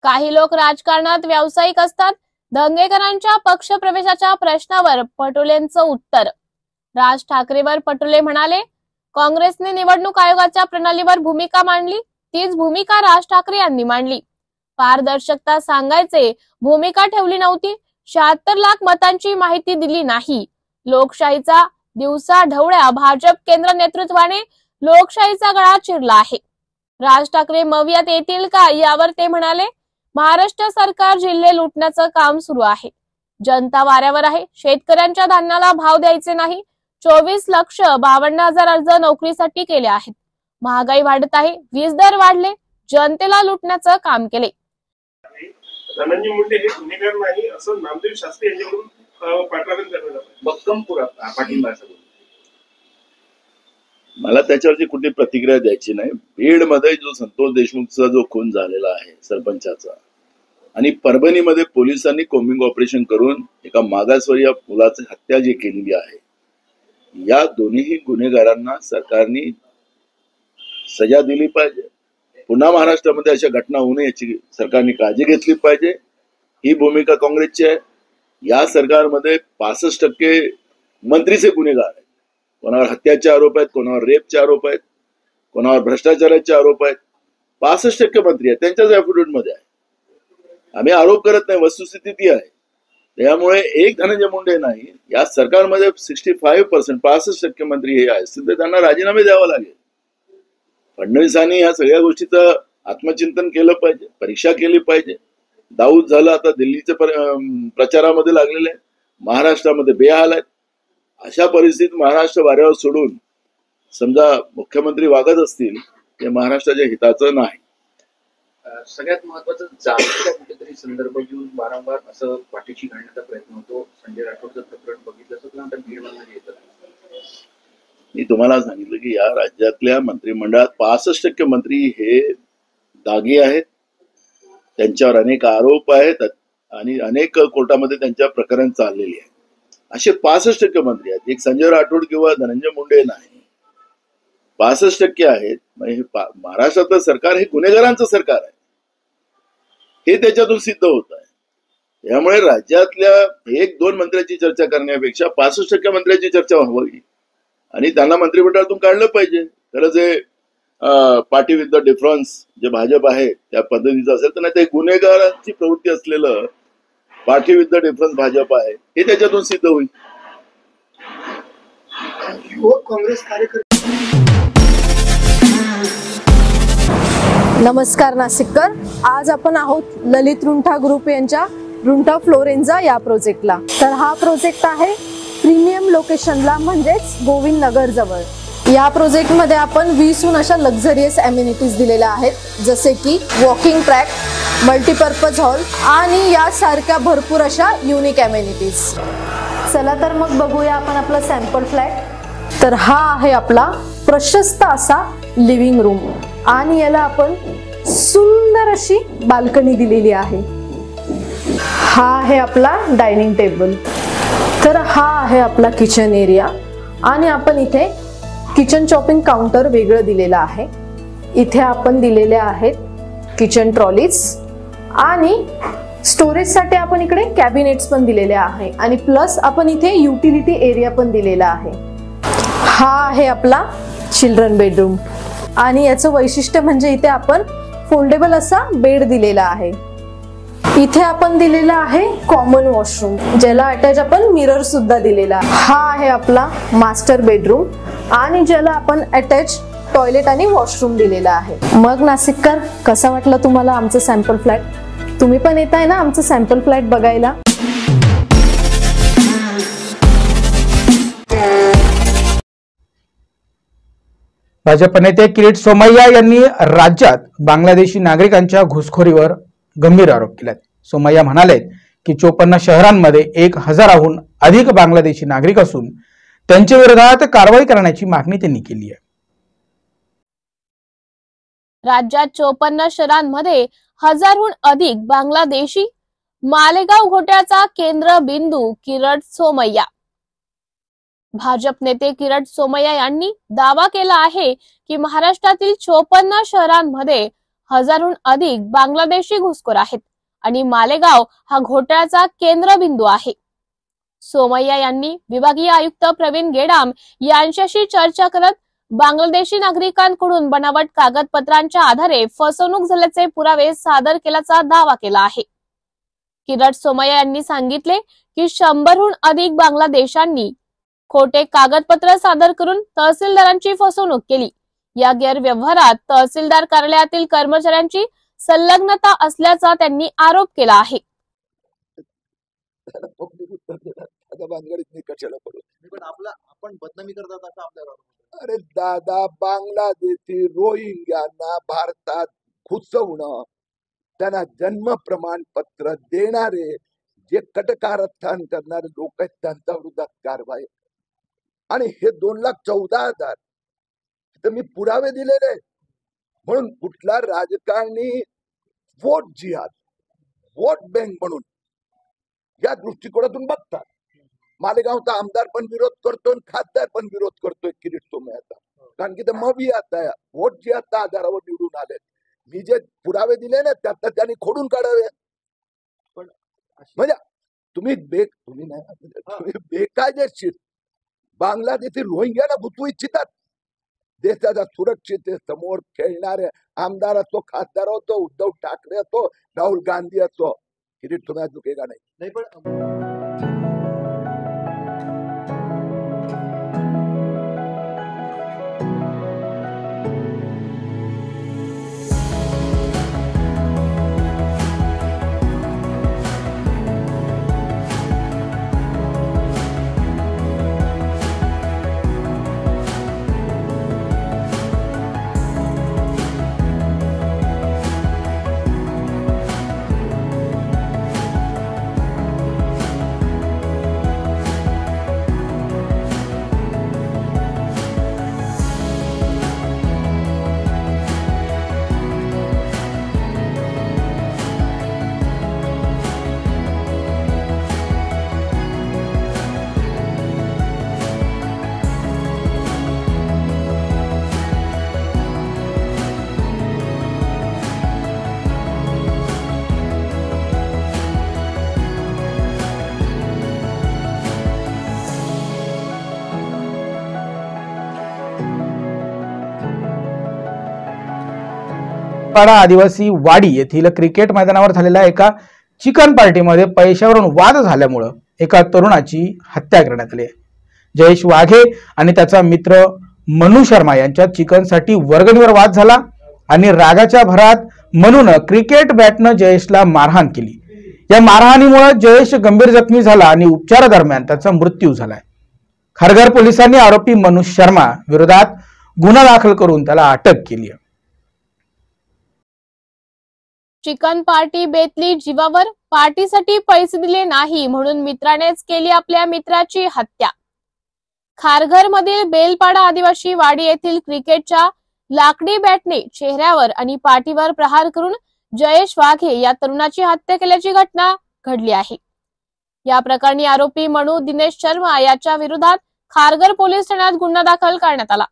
काही लोक राजकारणात व्यावसायिक असतात. दंगेकरांच्या पक्षप्रवेशाच्या प्रश्नावर पटोलेंचं उत्तर. राज ठाकरेवर पटोले म्हणाले, काँग्रेसने निवडणूक आयोगाच्या प्रणालीवर भूमिका मांडली, तीच भूमिका राज ठाकरे यांनी मांडली. पारदर्शकता सांगायचे भूमिका ठेवली नव्हती. 76 लाख मतांची माहिती दिली नाही. लोकशाहीचा दिवसा ढवळ्या भाजप केंद्र नेतृत्वाने लोकशाहीचा गळा चिरला आहे. राज ठाकरे मवियात येतील का यावर ते म्हणाले, महाराष्ट्र सरकार जिल्हे लुटण्याचं काम सुरू आहे. जनता वाऱ्यावर आहे. शेतकऱ्यांच्या धान्याला भाव द्यायचे नाही. 24,52,000 अर्ज नोकरीसाठी केले आहेत. महागाई वाढत आहे. वीज दर वाढले. जनतेला लुटण्याचं काम केले. धनंजय मुंडे हे गुन्हेगार नाही असं नामदेव शास्त्री यांच्याकडून पाठराखण करण्यात आलं. भक्कम पाठिंबा असेल. मला त्याच्यावरची कुठली प्रतिक्रिया द्यायची नाही. बीडमध्ये जो संतोष देशमुखचा जो खून झालेला आहे सरपंचाचा, आणि परभणीमध्ये पोलिसांनी कोम्बिंग ऑपरेशन करून एका मागासवर्गीय मुलाची हत्या जी केलेली आहे, या दोन्ही गुन्हेगारांना सरकारने सजा दिली पाहिजे. पुन्हा महाराष्ट्रामध्ये अशा घटना होऊ नये याची सरकारने काळजी घेतली पाहिजे. ही भूमिका काँग्रेसची आहे. या सरकारमध्ये 65% मंत्रीचे गुन्हेगार आहेत. कोणावर हत्याचे आरोप आहेत, कोणावर रेपचे आरोप आहेत, कोणावर भ्रष्टाचाराचे आरोप आहेत. 65% मंत्री आहेत. त्यांच्याच ॲफिडेव्हिटमध्ये आहे. आम्ही आरोप करत नाही, वस्तुस्थिती ती आहे. त्यामुळे एक धनंजय मुंडे नाही, या सरकारमध्ये 65% 65% मंत्री हे असतील तर त्यांना राजीनामे द्यावा लागेल. फडणवीसांनी ह्या सगळ्या गोष्टीचं आत्मचिंतन केलं पाहिजे, परीक्षा केली पाहिजे. दाऊद झालं, आता दिल्लीच्या प्रचारामध्ये लागलेले आहे. महाराष्ट्रामध्ये बेहाल आहेत. अशा परिस्थितीत महाराष्ट्र वाऱ्यावर सोडून समजा मुख्यमंत्री वागत असतील, ते महाराष्ट्राच्या हिताचं नाही. सगळ्यात महत्वाचं जातीचा कुठेतरी संदर्भ घेऊन वारंवार असं पाठीशी घालण्याचा प्रयत्न होतो. संजय राठोडचं प्रकरण बघितलं तर नंतर बीडमध्ये येतं. मी तुम्हाला सांगितलं की या राज्यातल्या मंत्रिमंडळात 65% मंत्री हे दागी आहेत. त्यांच्यावर अनेक आरोप आहेत आणि अनेक कोर्टामध्ये त्यांच्या प्रकरण चाललेली आहे. असे 65% मंत्री आहेत. एक संजय राठोड किंवा धनंजय मुंडे नाही, 65% आहेत. महाराष्ट्रातलं सरकार हे गुन्हेगारांचं सरकार आहे, हे त्याच्यातून सिद्ध होत आहे. त्यामुळे राज्यातल्या 1-2 मंत्र्यांची चर्चा करण्यापेक्षा 65% मंत्र्यांची चर्चा व्हावी आणि त्यांना मंत्रिमंडळातून काढलं पाहिजे. खरं जे पार्टी विथ द डिफरन्स जे भाजप आहे त्या पद्धतीचं असेल तर, नाही ते गुन्हेगारांची प्रवृत्ती असलेलं party with the difference Bhajap आहे, हे त्याच्यातून सिद्ध होईल. युवक काँग्रेस कार्यकर्ते. नमस्कार नाशिककर. आज आपण आहोत ललित रुंठा ग्रुप यांच्या रुंठा फ्लोरेन्झा या प्रोजेक्टला. तर हा प्रोजेक्ट आहे प्रीमियम लोकेशनला, म्हणजेच गोविंद नगर जवळ. या प्रोजेक्टमध्ये आपण 20हून अशा लक्झरियस ॲम्युनिटीज दिलेल्या आहेत, जसे की वॉकिंग ट्रॅक, मल्टीपर्पज हॉल आणि यासारख्या भरपूर अशा युनिक ॲम्युनिटीज. चला तर मग बघूया आपण आपला सॅम्पल फ्लॅट. तर हा आहे आपला प्रशस्त असा लिव्हिंग रूम आणि याला आपण सुंदर अशी बाल्कनी दिलेली आहे. हा आहे आपला डायनिंग टेबल. तर हा आहे आपला किचन एरिया आणि आपण इथे किचन चॉपिंग काउंटर वेगळं दिलेलं आहे. इथे आपण दिलेले आहेत किचन ट्रॉलीज आणि स्टोरेजसाठी आपण इकडे कॅबिनेट्स पण दिलेले आहे आणि प्लस आपण इथे युटिलिटी एरिया पण दिलेला आहे. हा आहे आपला चिल्ड्रन बेडरूम आणि याचं वैशिष्ट्य म्हणजे इथे आपण फोल्डेबल असा बेड दिलेला आहे. इथे आपण दिलेला आहे कॉमन वॉशरूम, ज्याला अटॅच आपण मिरर सुद्धा दिलेला. हा आहे आपला मास्टर बेडरूम आणि ज्याला आपण अटॅच टॉयलेट आणि वॉशरूम दिलेला आहे. मग नाशिककर, कसा वाटलं तुम्हाला आमचं सॅम्पल फ्लॅट? तुम्ही पण येत आहे ना आमचं सॅम्पल फ्लॅट बघायला? भाजप नेते किरीट सोमय्या यांनी राज्यात बांगलादेशी नागरिकांच्या घुसखोरीवर गंभीर आरोप केले. सोमय्या म्हणाले की 54 शहरांमध्ये 1000हून अधिक बांगलादेशी नागरिक असून त्यांच्या विरोधात कारवाई करण्याची मागणी त्यांनी केली आहे. राज्यात 54 शहरांमध्ये 1000हून अधिक बांगलादेशी, मालेगाव घोटाळ्याचा केंद्रबिंदू किरीट सोमय्या. भाजप नेते किरीट सोमय्या यांनी दावा केला आहे की महाराष्ट्रातील 54 शहरांमध्ये 1000हून अधिक बांगलादेशी घुसखोर आहेत आणि मालेगाव हा घोटाळ्याचा केंद्रबिंदू आहे. सोमय्या यांनी विभागीय आयुक्त प्रवीण गेडाम यांच्याशी चर्चा करत बांगलादेशी नागरिकांकडून बनावट कागदपत्रांच्या आधारे फसवणूक झाल्याचे पुरावे सादर केल्याचा दावा केला आहे. किरीट सोमय्या यांनी सांगितले की 100हून अधिक बांगलादेशांनी खोटे कागदपत्र सादर करून तहसीलदारांची फसवणूक केली. या गैरव्यवहारात तहसीलदार कार्यालयातील कर्मचाऱ्यांची संलग्नता असल्याचा त्यांनी आरोप केला आहे. आपण बदनामी करतात असं आपल्याला. अरे दादा, बांगलादेशी रोहिंग्यांना भारतात घुसवणं, त्यांना जन्म प्रमाणपत्र देणारे जे कटकारस्थान करणारे लोक आहेत त्यांच्या विरोधात कारवाई. आणि हे 2,14,000 तर मी पुरावे दिलेले आहेत. म्हणून कुठला राजकारणी वोट जिहाद, वोट बँक म्हणून या दृष्टिकोनातून बघतात. मालेगावचा आमदार पण विरोध करतो आणि खासदार पण विरोध करतोय किरीट सोमय्याचा, कारण की ते मवी आता वोट जिहादच्या आधारावर निवडून आले. मी जे पुरावे दिले ना त्यात त्यांनी खोडून काढावे. पण म्हणजे तुम्ही बेकायदेशीर बांगलादेशी रोहिंग्याला घुसवू इच्छितात. देशाच्या सुरक्षिततेसमोर खेळणारे आमदार असो, खासदार असो, उद्धव ठाकरे असो, राहुल गांधी असो, किरीट सोमय्या चुकेगा नाही. पाडा आदिवासी वाडी येथील क्रिकेट मैदानावर झालेल्या एका चिकन पार्टीमध्ये पैशावरून वाद झाल्यामुळे एका तरुणाची हत्या करण्यात आली आहे. जयेश वाघे आणि त्याचा मित्र मनु शर्मा यांच्यात चिकनसाठी वर्गणीवर वाद झाला आणि रागाच्या भरात मनुनं क्रिकेट बॅटनं जयेशला मारहाण केली. या मारहाणीमुळे जयेश गंभीर जखमी झाला आणि उपचारादरम्यान त्याचा मृत्यू झालाय. खारघर पोलिसांनी आरोपी मनु शर्मा विरोधात गुन्हा दाखल करून त्याला अटक केली आहे. चिकन पार्टी बेतली जीवावर, पार्टीसाठी पैसे दिले नाही म्हणून मित्रानेच केली आपल्या मित्राची हत्या. खारघर मधील बेलपाडा आदिवासी वाडी येथील क्रिकेटच्या लाकडी बॅटने चेहऱ्यावर आणि पाठीवर प्रहार करून जयेश वाघे या तरुणाची हत्या केल्याची घटना घडली आहे. या प्रकरणी आरोपी मनु दिनेश शर्मा याच्या विरोधात खारघर पोलीस ठाण्यात गुन्हा दाखल करण्यात आला.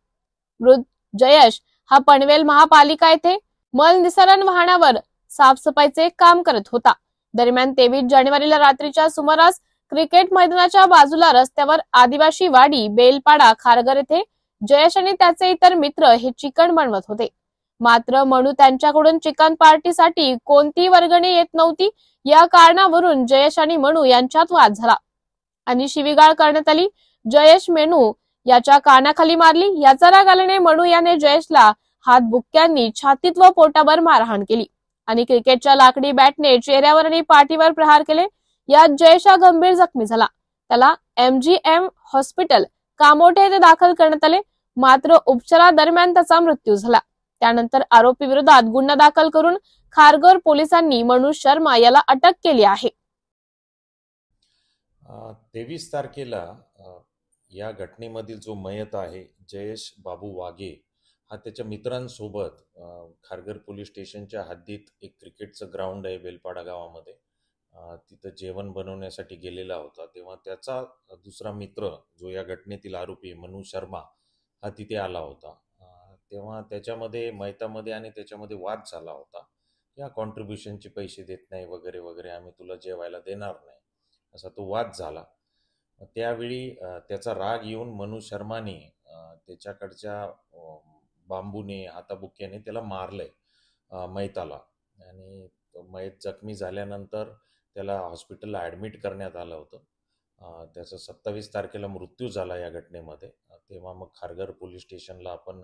मृत जयेश हा पनवेल महापालिका येथे मल निस्सारण वाहनावर साफसफाईचे काम करत होता. दरम्यान 23 जानेवारीला रात्रीच्या सुमारास क्रिकेट मैदानाच्या बाजूला रस्त्यावर आदिवासी वाडी बेलपाडा खारघर येथे जयेश आणि त्याचे इतर मित्र हे चिकन बनवत होते. मात्र मनु त्यांच्याकडून चिकन पार्टीसाठी कोणती वर्गणी येत नव्हती. या कारणावरून जयेश आणि मनु यांच्यात वाद झाला आणि शिवीगाळ करण्यात आली. जयेश मेनू याच्या कानाखाली मारली. याचा राग आल्याने मनु याने जयेशला हातबुक्क्यांनी छातीत व पोटावर मारहाण केली आणि क्रिकेटच्या लाकडी बॅटने चेहऱ्यावर आणि पाठीवर प्रहार केले. यात जयेश हा गंभीर जखमी झाला. त्याला MGM हॉस्पिटल कामोठे येथे दाखल करण्यात आले. मात्र उपचारादरम्यान त्याचा मृत्यू झाला. त्यानंतर आरोपी विरोधात गुन्हा दाखल करून खारघर पोलिसांनी मनोज शर्मा याला अटक केली आहे. 23 तारखेला या घटनेमधील जो मयत आहे जयेश बाबू वाघे हा त्याच्या मित्रांसोबत खारघर पोलीस स्टेशनच्या हद्दीत एक क्रिकेटचं ग्राउंड आहे बेलपाडा गावामध्ये, तिथं जेवण बनवण्यासाठी गेलेला होता. तेव्हा त्याचा दुसरा मित्र जो या घटनेतील आरोपी मनोज शर्मा हा तिथे आला होता. तेव्हा त्याच्यामध्ये मयतामध्ये आणि त्याच्यामध्ये वाद झाला होता. या कॉन्ट्रीब्युशनचे पैसे देत नाही वगैरे वगैरे, आम्ही तुला जेवायला देणार नाही, असा तो वाद झाला. त्यावेळी त्याचा राग येऊन मनोज शर्माने त्याच्याकडच्या बांबूने हाताबुक्याने त्याला मारलंय मयताला, आणि मयत जखमी झाल्यानंतर त्याला हॉस्पिटलला ॲडमिट करण्यात आलं होतं. त्याचा 27 तारखेला मृत्यू झाला या घटनेमध्ये. तेव्हा मग खारघर पोलीस स्टेशनला आपण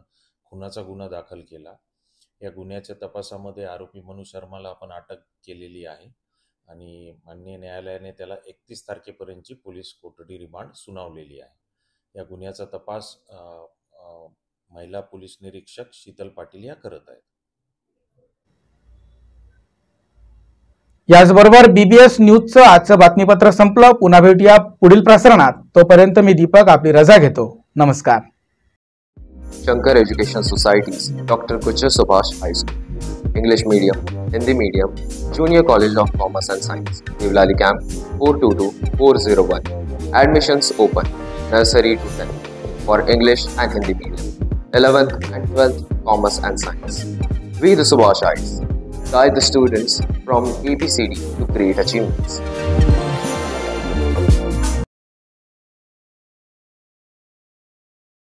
खुनाचा गुन्हा दाखल केला. या गुन्ह्याच्या तपासामध्ये आरोपी मनोज शर्माला आपण अटक केलेली आहे आणि माननीय न्यायालयाने त्याला 31 तारखेपर्यंतची पोलीस कोठडी रिमांड सुनावलेली आहे. या गुन्ह्याचा तपास महिला पोलीस निरीक्षक शीतल पाटील या करत आहेत. याचबरोबर BBS न्यूजचं आजचं बातमीपत्र संपलं. पुन्हा भेटूया पुढील प्रसारणात. तोपर्यंत मी दीपक आपली रजा घेतो. नमस्कार. Shankar education societies, doctor Kuchar Subhash high school, English medium, Hindi medium, junior college of commerce and science, Deolali camp 422-401. Admissions open. Nursery to 10th for English and Hindi medium. 11th and 12th Commerce and Science. We the Subhashites guide the students from ABCD to great achievements.